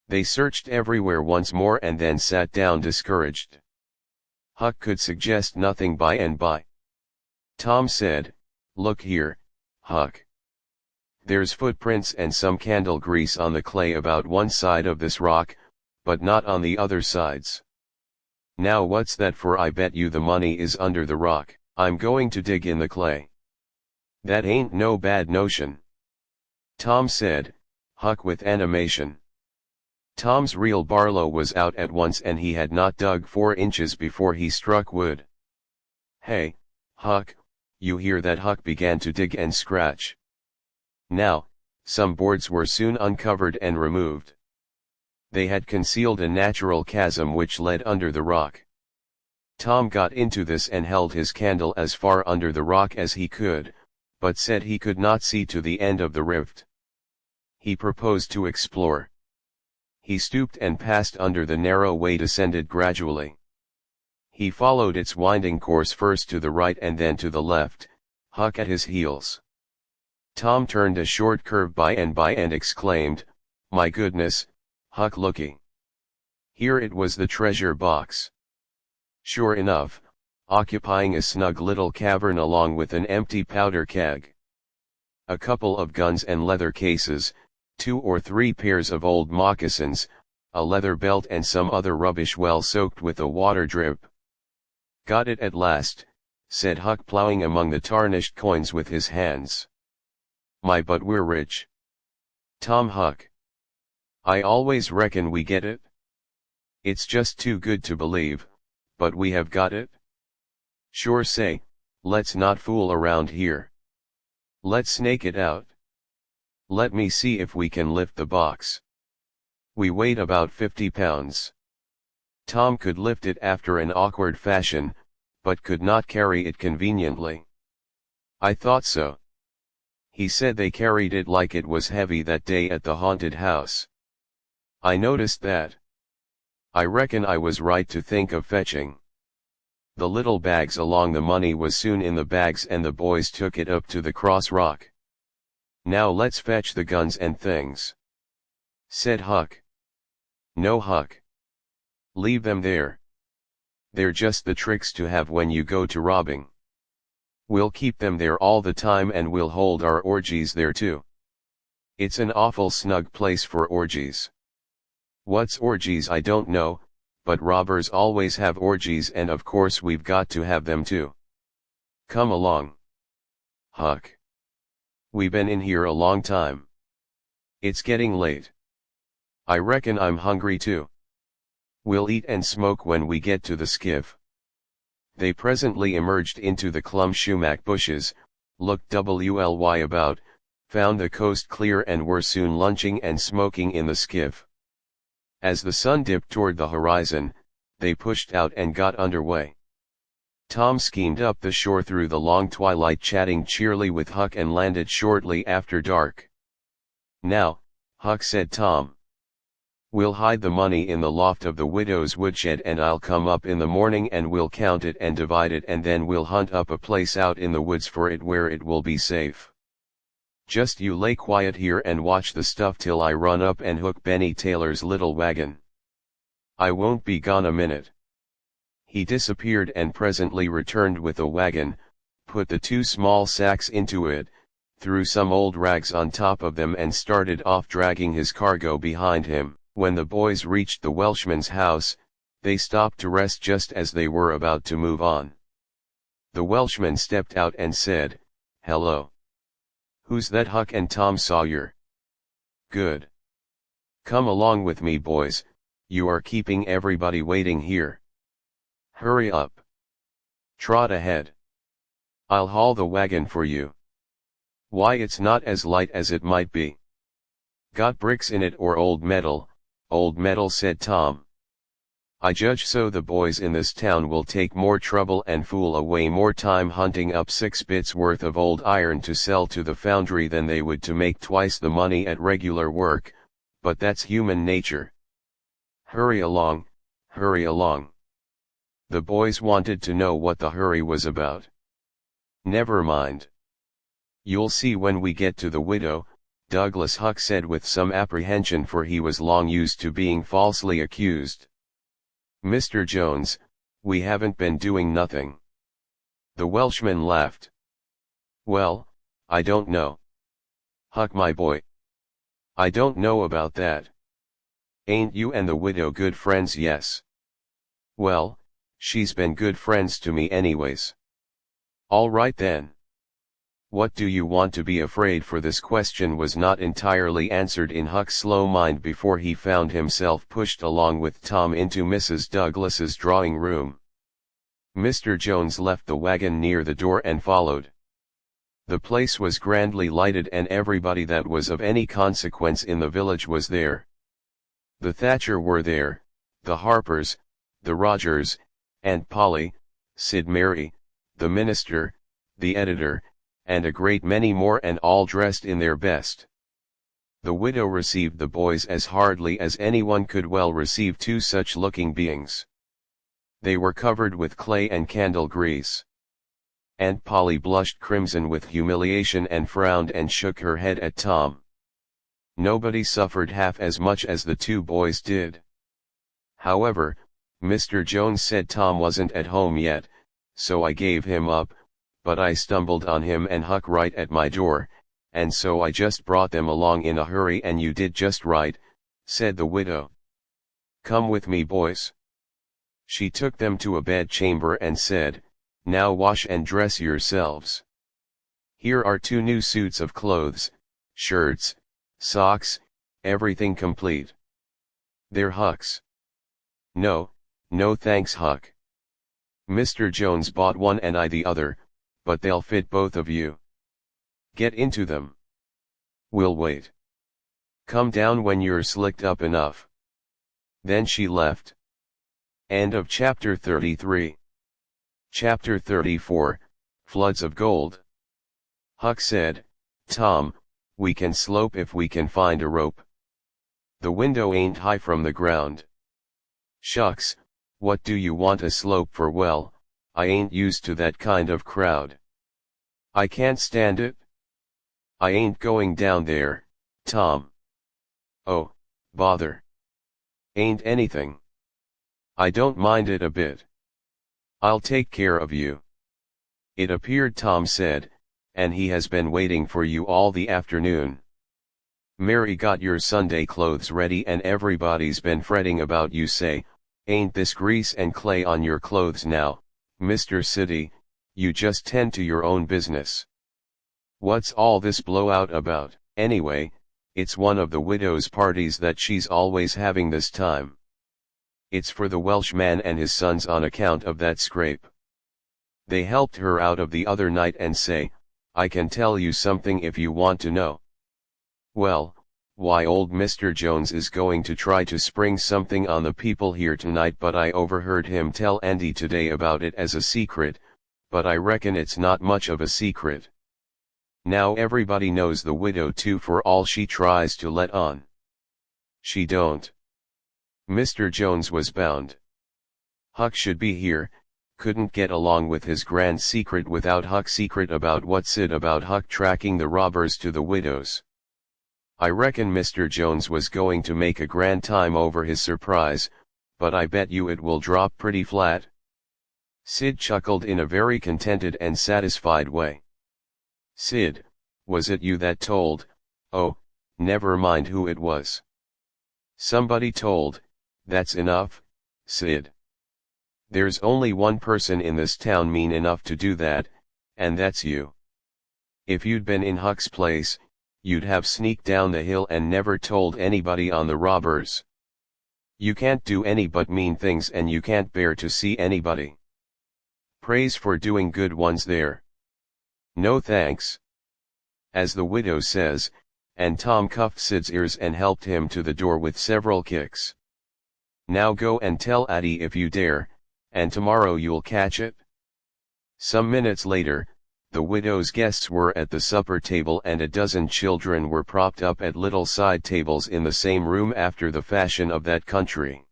They searched everywhere once more and then sat down discouraged. Huck could suggest nothing by and by. Tom said, "Look here, Huck. There's footprints and some candle grease on the clay about one side of this rock, but not on the other sides. Now what's that for? I bet you the money is under the rock. I'm going to dig in the clay." "That ain't no bad notion," Tom said, Huck with animation. Tom's reel Barlow was out at once and he had not dug 4 inches before he struck wood. "Hey, Huck, you hear that?" Huck began to dig and scratch. Now, some boards were soon uncovered and removed. They had concealed a natural chasm which led under the rock. Tom got into this and held his candle as far under the rock as he could, but said he could not see to the end of the rift. He proposed to explore. He stooped and passed under the narrow way, descended gradually. He followed its winding course first to the right and then to the left, Huck at his heels. Tom turned a short curve by and exclaimed, "My goodness, Huck, looky. Here it was, the treasure box." Sure enough, occupying a snug little cavern along with an empty powder keg, a couple of guns and leather cases, 2 or 3 pairs of old moccasins, a leather belt and some other rubbish well soaked with a water drip. "Got it at last," said Huck, plowing among the tarnished coins with his hands. "My, but we're rich." "Tom, Huck, I always reckon we get it. It's just too good to believe, but we have got it." "Sure, say, let's not fool around here. Let's snake it out. Let me see if we can lift the box. We weighed about 50 pounds. Tom could lift it after an awkward fashion, but could not carry it conveniently. "I thought so. He said they carried it like it was heavy that day at the haunted house. I noticed that. I reckon I was right to think of fetching." The little bags along the money was soon in the bags and the boys took it up to the cross rock. "Now let's fetch the guns and things," said Huck. "No, Huck. Leave them there. They're just the tricks to have when you go to robbing. We'll keep them there all the time and we'll hold our orgies there too. It's an awful snug place for orgies." "What's orgies? I don't know, but robbers always have orgies and of course we've got to have them too. Come along, Huck. We been in here a long time. It's getting late. I reckon I'm hungry too. We'll eat and smoke when we get to the skiff." They presently emerged into the clumb sumac bushes, looked wly about, found the coast clear and were soon lunching and smoking in the skiff. As the sun dipped toward the horizon, they pushed out and got underway. Tom schemed up the shore through the long twilight, chatting cheerily with Huck, and landed shortly after dark. "Now, Huck," said Tom, "we'll hide the money in the loft of the widow's woodshed and I'll come up in the morning and we'll count it and divide it and then we'll hunt up a place out in the woods for it where it will be safe. Just you lay quiet here and watch the stuff till I run up and hook Benny Taylor's little wagon. I won't be gone a minute." He disappeared and presently returned with a wagon, put the 2 small sacks into it, threw some old rags on top of them and started off dragging his cargo behind him. When the boys reached the Welshman's house, they stopped to rest just as they were about to move on. The Welshman stepped out and said, "Hello. Who's that?" "Huck and Tom Sawyer." "Good. Come along with me, boys, you are keeping everybody waiting here. Hurry up. Trot ahead. I'll haul the wagon for you." "Why, it's not as light as it might be." "Got bricks in it or old metal?" "Old metal," said Tom. "I judge so. The boys in this town will take more trouble and fool away more time hunting up 6 bits worth of old iron to sell to the foundry than they would to make twice the money at regular work, but that's human nature. Hurry along, hurry along." The boys wanted to know what the hurry was about. Never mind. You'll see when we get to the widow, Douglas Huck said with some apprehension, for he was long used to being falsely accused. Mr. Jones, we haven't been doing nothing. The Welshman laughed. Well, I don't know. Huck, my boy. I don't know about that. Ain't you and the widow good friends? Yes. Well, she's been good friends to me anyways. All right then. What do you want to be afraid for? This question was not entirely answered in Huck's slow mind before he found himself pushed along with Tom into Mrs. Douglas's drawing room. Mr. Jones left the wagon near the door and followed. The place was grandly lighted and everybody that was of any consequence in the village was there. The Thatcher were there, the Harpers, the Rogers, Aunt Polly, Sid Mary, the minister, the editor, and a great many more, and all dressed in their best. The widow received the boys as hardly as anyone could well receive two such looking beings. They were covered with clay and candle grease. Aunt Polly blushed crimson with humiliation and frowned and shook her head at Tom. Nobody suffered half as much as the two boys did. However, Mr. Jones said Tom wasn't at home yet, so I gave him up, but I stumbled on him and Huck right at my door, and so I just brought them along in a hurry. And you did just right, said the widow. Come with me, boys. She took them to a bedchamber and said, now wash and dress yourselves. Here are 2 new suits of clothes, shirts, socks, everything complete. They're Huck's. No, no thanks, Huck. Mr. Jones bought one and I the other, but they'll fit both of you. Get into them. We'll wait. Come down when you're slicked up enough. Then she left. End of chapter 33. Chapter 34, Floods of Gold. Huck said, Tom, we can slope if we can find a rope. The window ain't high from the ground. Shucks, what do you want a slope for? Well, I ain't used to that kind of crowd. I can't stand it. I ain't going down there, Tom. Oh, bother. Ain't anything. I don't mind it a bit. I'll take care of you. It appeared, Tom said, and he has been waiting for you all the afternoon. Mary got your Sunday clothes ready and everybody's been fretting about you. Say, ain't this grease and clay on your clothes now, Mr. City? You just tend to your own business. What's all this blowout about? Anyway, it's one of the widow's parties that she's always having this time. It's for the Welshman and his sons on account of that scrape. They helped her out of the other night and say, I can tell you something if you want to know. Well, why, old Mr. Jones is going to try to spring something on the people here tonight, but I overheard him tell Andy today about it as a secret, but I reckon it's not much of a secret. Now everybody knows the widow too, for all she tries to let on. She don't. Mr. Jones was bound. Huck should be here, couldn't get along with his grand secret without Huck's secret about what Sid about Huck tracking the robbers to the widow's. I reckon Mr. Jones was going to make a grand time over his surprise, but I bet you it will drop pretty flat. Sid chuckled in a very contented and satisfied way. Sid, was it you that told? Oh, never mind who it was. Somebody told, that's enough, Sid. There's only one person in this town mean enough to do that, and that's you. If you'd been in Huck's place, you'd have sneaked down the hill and never told anybody on the robbers. You can't do any but mean things, and you can't bear to see anybody praise for doing good ones there. No thanks. As the widow says, and Tom cuffed Sid's ears and helped him to the door with several kicks. Now go and tell Addie if you dare, and tomorrow you'll catch it. Some minutes later, the widow's guests were at the supper table and a dozen children were propped up at little side tables in the same room after the fashion of that country.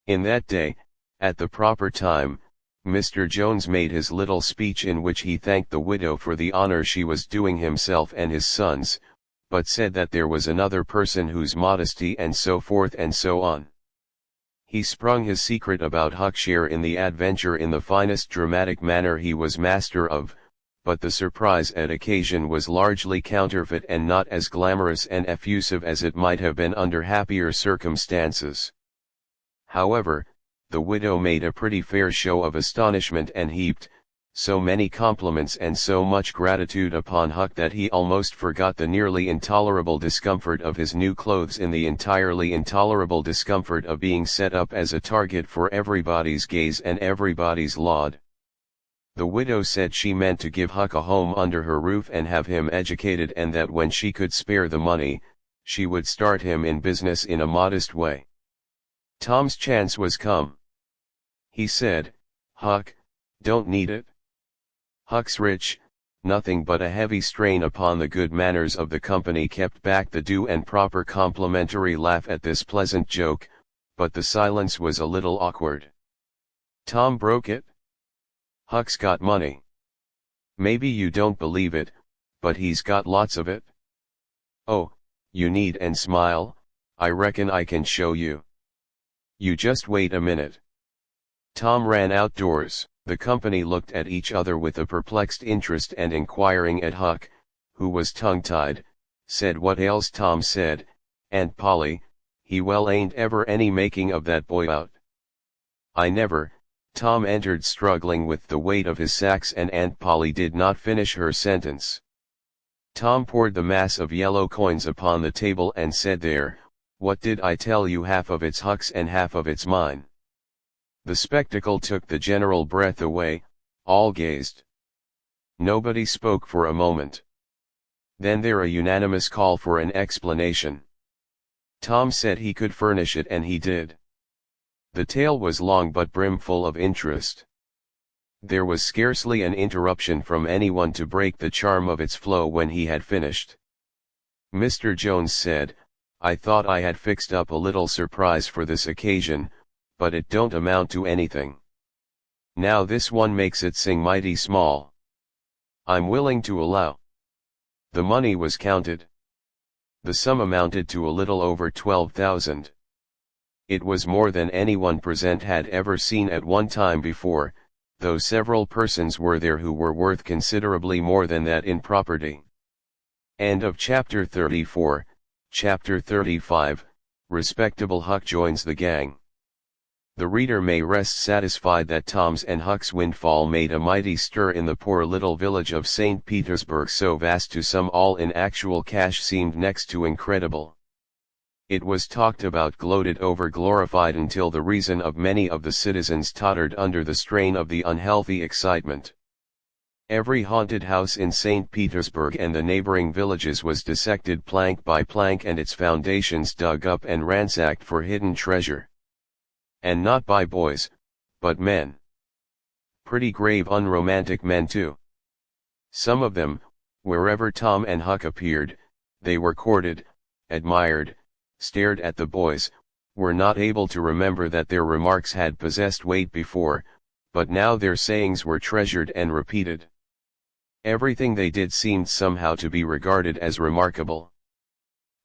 In that day, At the proper time, Mr. Jones made his little speech in which he thanked the widow for the honor she was doing himself and his sons, but said that there was another person whose modesty and so forth and so on. He sprung his secret about Huck's share in the adventure in the finest dramatic manner he was master of, but the surprise at occasion was largely counterfeit and not as glamorous and effusive as it might have been under happier circumstances. However, the widow made a pretty fair show of astonishment and heaped so many compliments and so much gratitude upon Huck that he almost forgot the nearly intolerable discomfort of his new clothes in the entirely intolerable discomfort of being set up as a target for everybody's gaze and everybody's laud. The widow said she meant to give Huck a home under her roof and have him educated, and that when she could spare the money, she would start him in business in a modest way. Tom's chance was come. He said, "Huck, don't need it. Huck's rich." Nothing but a heavy strain upon the good manners of the company kept back the due and proper complimentary laugh at this pleasant joke, but the silence was a little awkward. Tom broke it. "Huck's got money. Maybe you don't believe it, but he's got lots of it. Oh, you need and smile, I reckon I can show you. You just wait a minute." Tom ran outdoors. The company looked at each other with a perplexed interest, and inquiring at Huck, who was tongue-tied, said, "What ails Tom?" said, "Aunt Polly, he well ain't ever any making of that boy out." "I never." Tom entered struggling with the weight of his sacks, and Aunt Polly did not finish her sentence. Tom poured the mass of yellow coins upon the table and said, "There, what did I tell you? Half of it's Huck's and half of it's mine." The spectacle took the general breath away. All gazed. Nobody spoke for a moment. Then there a unanimous call for an explanation. Tom said he could furnish it, and he did. The tale was long but brimful of interest. There was scarcely an interruption from anyone to break the charm of its flow when he had finished. Mr. Jones said, "I thought I had fixed up a little surprise for this occasion, but it don't amount to anything. Now this one makes it sing mighty small. I'm willing to allow." The money was counted. The sum amounted to a little over 12,000. It was more than anyone present had ever seen at one time before, though several persons were there who were worth considerably more than that in property. End of chapter 34. Chapter 35, Respectable Huck joins the gang. The reader may rest satisfied that Tom's and Huck's windfall made a mighty stir in the poor little village of St. Petersburg, so vast to some all in actual cash seemed next to incredible. It was talked about, gloated over, glorified, until the reason of many of the citizens tottered under the strain of the unhealthy excitement. Every haunted house in St. Petersburg and the neighboring villages was dissected plank by plank, and its foundations dug up and ransacked for hidden treasure. And not by boys, but men. Pretty grave, unromantic men too. Some of them, wherever Tom and Huck appeared, they were courted, admired, stared at the boys, were not able to remember that their remarks had possessed weight before, but now their sayings were treasured and repeated. Everything they did seemed somehow to be regarded as remarkable.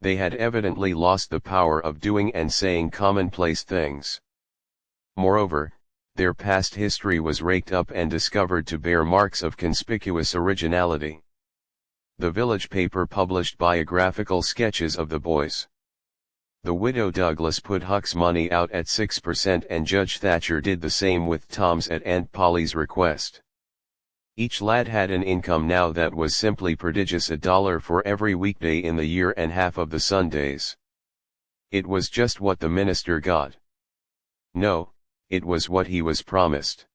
They had evidently lost the power of doing and saying commonplace things. Moreover, their past history was raked up and discovered to bear marks of conspicuous originality. The village paper published biographical sketches of the boys. The widow Douglas put Huck's money out at 6%, and Judge Thatcher did the same with Tom's at Aunt Polly's request. Each lad had an income now that was simply prodigious, $1 for every weekday in the year and half of the Sundays. It was just what the minister got. No, it was what he was promised.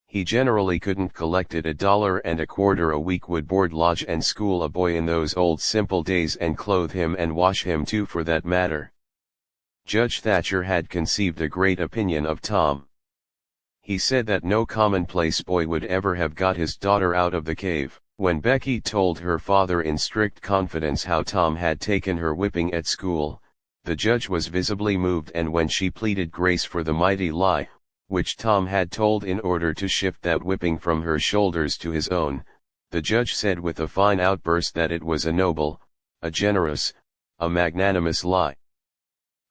He generally couldn't collect it. $1.25 a week would board, lodge and school a boy in those old simple days, and clothe him and wash him too, for that matter. Judge Thatcher had conceived a great opinion of Tom. He said that no commonplace boy would ever have got his daughter out of the cave. When Becky told her father in strict confidence how Tom had taken her whipping at school, the judge was visibly moved, and when she pleaded grace for the mighty lie, which Tom had told in order to shift that whipping from her shoulders to his own, the judge said with a fine outburst that it was a noble, a generous, a magnanimous lie.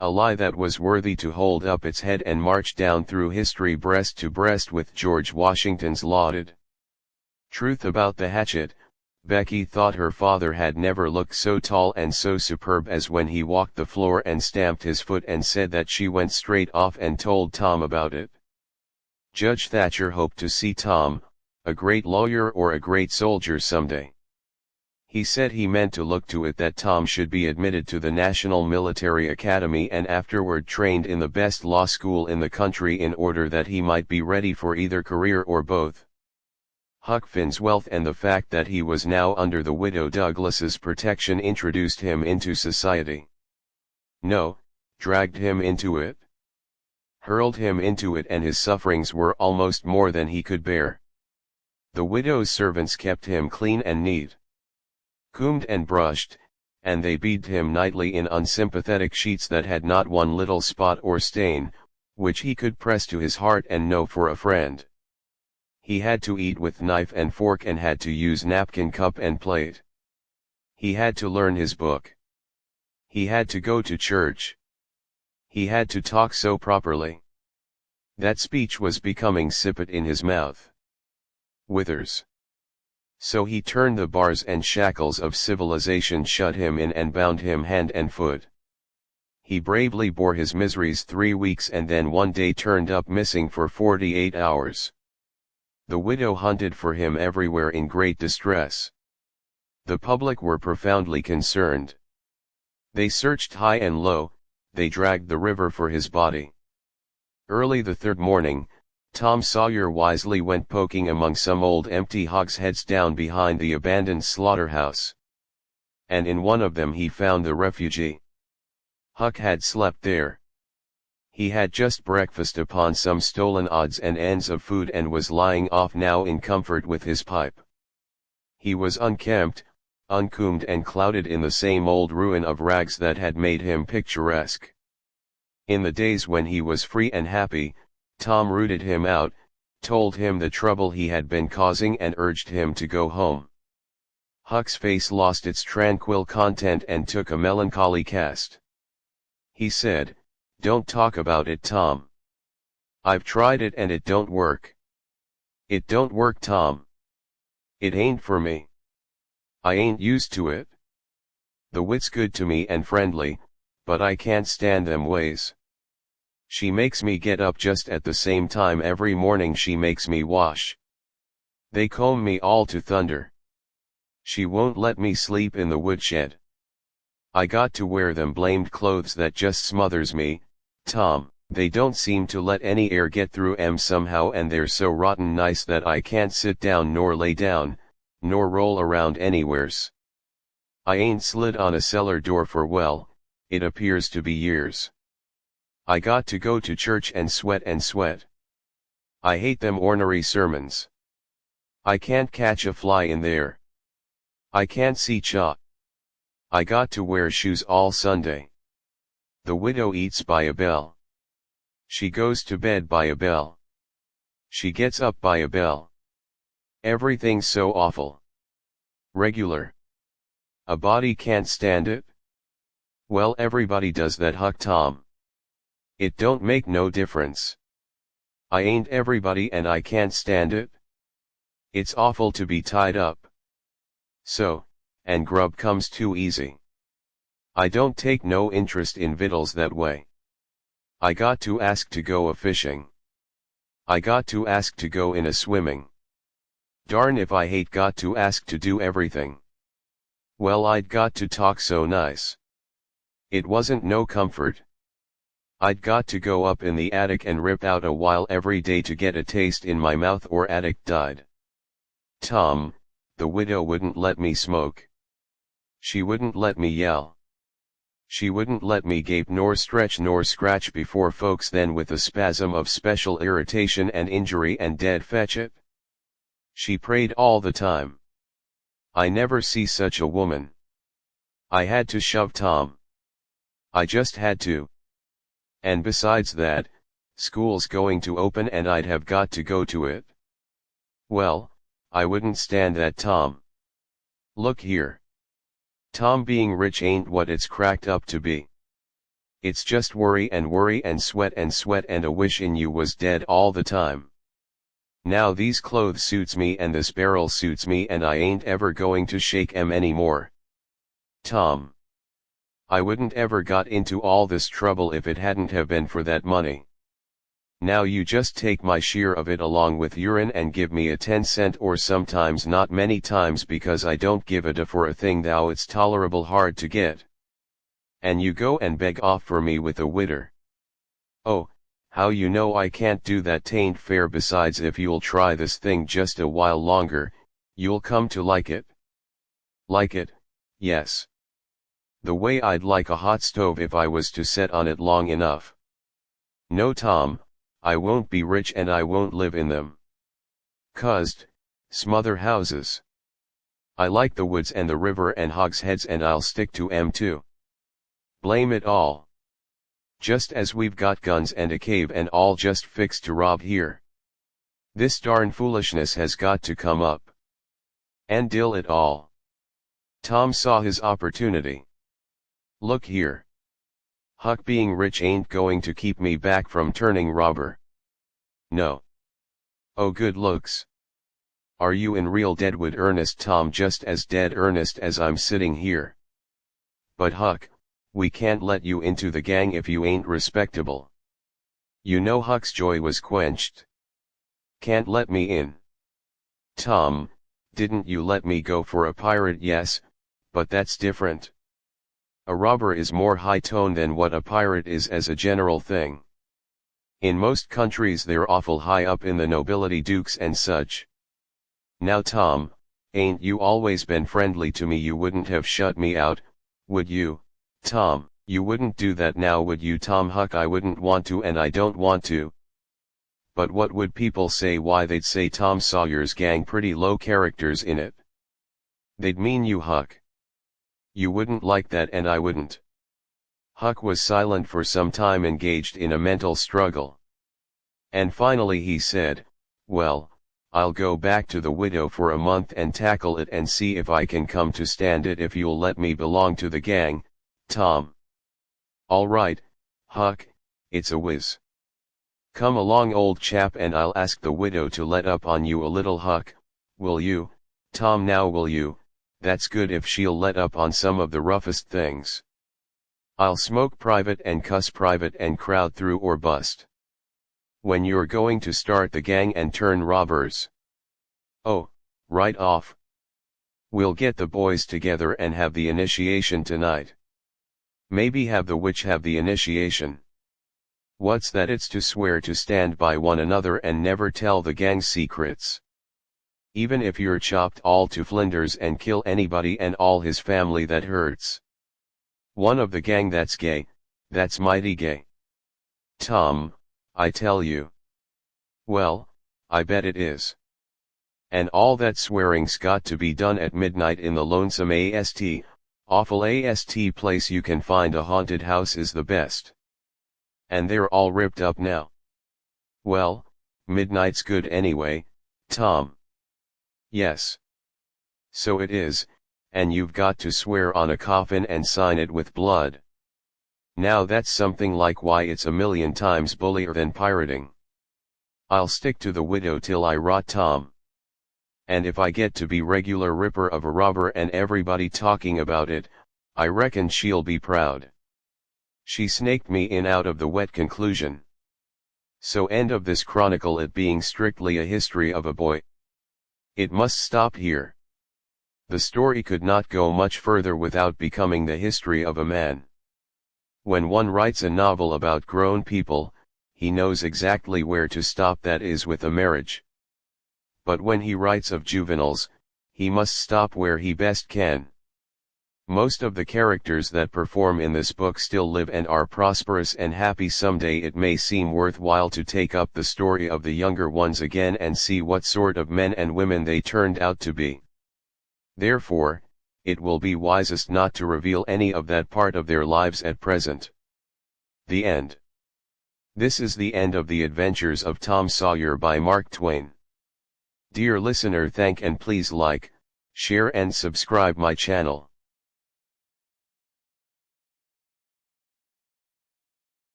A lie that was worthy to hold up its head and march down through history breast to breast with George Washington's lauded truth about the hatchet. Becky thought her father had never looked so tall and so superb as when he walked the floor and stamped his foot and said that she went straight off and told Tom about it. Judge Thatcher hoped to see Tom, a great lawyer or a great soldier someday. He said he meant to look to it that Tom should be admitted to the National Military Academy and afterward trained in the best law school in the country in order that he might be ready for either career or both. Huck Finn's wealth and the fact that he was now under the widow Douglas's protection introduced him into society. No, dragged him into it. Hurled him into it, and his sufferings were almost more than he could bear. The widow's servants kept him clean and neat, combed and brushed, and they beaded him nightly in unsympathetic sheets that had not one little spot or stain, which he could press to his heart and know for a friend. He had to eat with knife and fork and had to use napkin, cup and plate. He had to learn his book. He had to go to church. He had to talk so properly that speech was becoming sippet in his mouth. Withers. So he turned the bars and shackles of civilization, shut him in and bound him hand and foot. He bravely bore his miseries 3 weeks and then one day turned up missing for 48 hours. The widow hunted for him everywhere in great distress. The public were profoundly concerned. They searched high and low, they dragged the river for his body. Early the third morning, Tom Sawyer wisely went poking among some old empty hogsheads down behind the abandoned slaughterhouse. And in one of them he found the refugee. Huck had slept there. He had just breakfasted upon some stolen odds and ends of food and was lying off now in comfort with his pipe. He was unkempt, uncombed and clouded in the same old ruin of rags that had made him picturesque. In the days when he was free and happy, Tom rooted him out, told him the trouble he had been causing and urged him to go home. Huck's face lost its tranquil content and took a melancholy cast. He said, "Don't talk about it, Tom. I've tried it and it don't work. It don't work, Tom. It ain't for me. I ain't used to it. The wit's good to me and friendly, but I can't stand them ways. She makes me get up just at the same time every morning she makes me wash. They comb me all to thunder. She won't let me sleep in the woodshed. I got to wear them blamed clothes that just smothers me, Tom. They don't seem to let any air get through 'em somehow, and they're so rotten nice that I can't sit down nor lay down, nor roll around anywheres. I ain't slid on a cellar door for well, it appears to be years. I got to go to church and sweat and sweat. I hate them ornery sermons. I can't catch a fly in there. I can't see chalk. I got to wear shoes all Sunday. The widow eats by a bell. She goes to bed by a bell. She gets up by a bell. Everything's so awful. Regular. A body can't stand it. Well, everybody does that, Huck Tom. It don't make no difference. I ain't everybody and I can't stand it. It's awful to be tied up. So, and grub comes too easy. I don't take no interest in victuals that way. I got to ask to go a fishing. I got to ask to go in a swimming. Darn if I hate got to ask to do everything. Well, I'd got to talk so nice. It wasn't no comfort. I'd got to go up in the attic and rip out a while every day to get a taste in my mouth or attic died. Tom, the widow wouldn't let me smoke. She wouldn't let me yell. She wouldn't let me gape nor stretch nor scratch before folks, then with a spasm of special irritation and injury and dead fetch it. She prayed all the time. I never see such a woman. I had to shove Tom. I just had to. And besides that, School's going to open and I'd have got to go to it. Well, I wouldn't stand that, Tom. Look here. Tom, being rich ain't what it's cracked up to be. It's just worry and sweat and a wishing you was dead all the time. Now these clothes suits me and this barrel suits me and I ain't ever going to shake 'em anymore. Tom. I wouldn't ever got into all this trouble if it hadn't have been for that money. Now you just take my share of it along with urine and give me a 10-cent, or sometimes not many times, because I don't give a da for a thing thou it's tolerable hard to get. And you go and beg off for me with a widder. Oh, how you know I can't do that? Tain't fair. Besides, if you'll try this thing just a while longer, you'll come to like it. Like it, yes. The way I'd like a hot stove if I was to set on it long enough. No, Tom, I won't be rich and I won't live in them. Cussed, smother houses. I like the woods and the river and hogsheads, and I'll stick to 'em too. Blame it all. Just as we've got guns and a cave and all just fixed to rob here. This darn foolishness has got to come up. And dill it all. Tom saw his opportunity. Look here. Huck, being rich ain't going to keep me back from turning robber. No. Oh, good looks. Are you in real deadwood earnest, Tom? Just as dead earnest as I'm sitting here. But Huck, we can't let you into the gang if you ain't respectable. You know Huck's joy was quenched. Can't let me in. Tom, didn't you let me go for a pirate? Yes, but that's different. A robber is more high-toned than what a pirate is as a general thing. In most countries they're awful high up in the nobility, dukes and such. Now Tom, ain't you always been friendly to me? You wouldn't have shut me out, would you, Tom? You wouldn't do that now, would you, Tom? Huck, I wouldn't want to, and I don't want to. But what would people say? Why, they'd say Tom Sawyer's gang pretty low characters in it. They'd mean you, Huck. You wouldn't like that, and I wouldn't. Huck was silent for some time, engaged in a mental struggle. And finally he said, well, I'll go back to the widow for a month and tackle it and see if I can come to stand it, if you'll let me belong to the gang, Tom. All right, Huck, it's a whiz. Come along, old chap, and I'll ask the widow to let up on you a little. Huck, will you, Tom? Now will you? That's good if she'll let up on some of the roughest things. I'll smoke private and cuss private and crowd through or bust. When you're going to start the gang and turn robbers? Oh, right off. We'll get the boys together and have the initiation tonight. Maybe have the witch have the initiation. What's that? It's to swear to stand by one another and never tell the gang secrets. Even if you're chopped all to flinders and kill anybody and all his family that hurts. One of the gang that's gay, that's mighty gay. Tom, I tell you. Well, I bet it is. And all that swearing's got to be done at midnight in the lonesome awful place you can find. A haunted house is the best. And they're all ripped up now. Well, midnight's good anyway, Tom. Yes. So it is, and you've got to swear on a coffin and sign it with blood. Now that's something like. Why, it's a million times bullier than pirating. I'll stick to the widow till I rot, Tom. And if I get to be regular ripper of a robber and everybody talking about it, I reckon she'll be proud. She snaked me in out of the wet. Conclusion. So end of this chronicle, it being strictly a history of a boy. It must stop here. The story could not go much further without becoming the history of a man. When one writes a novel about grown people, he knows exactly where to stop, that is with a marriage. But when he writes of juveniles, he must stop where he best can. Most of the characters that perform in this book still live and are prosperous and happy. Someday it may seem worthwhile to take up the story of the younger ones again and see what sort of men and women they turned out to be. Therefore, it will be wisest not to reveal any of that part of their lives at present. The end. This is the end of the Adventures of Tom Sawyer by Mark Twain. Dear listener, thank and please like, share and subscribe my channel.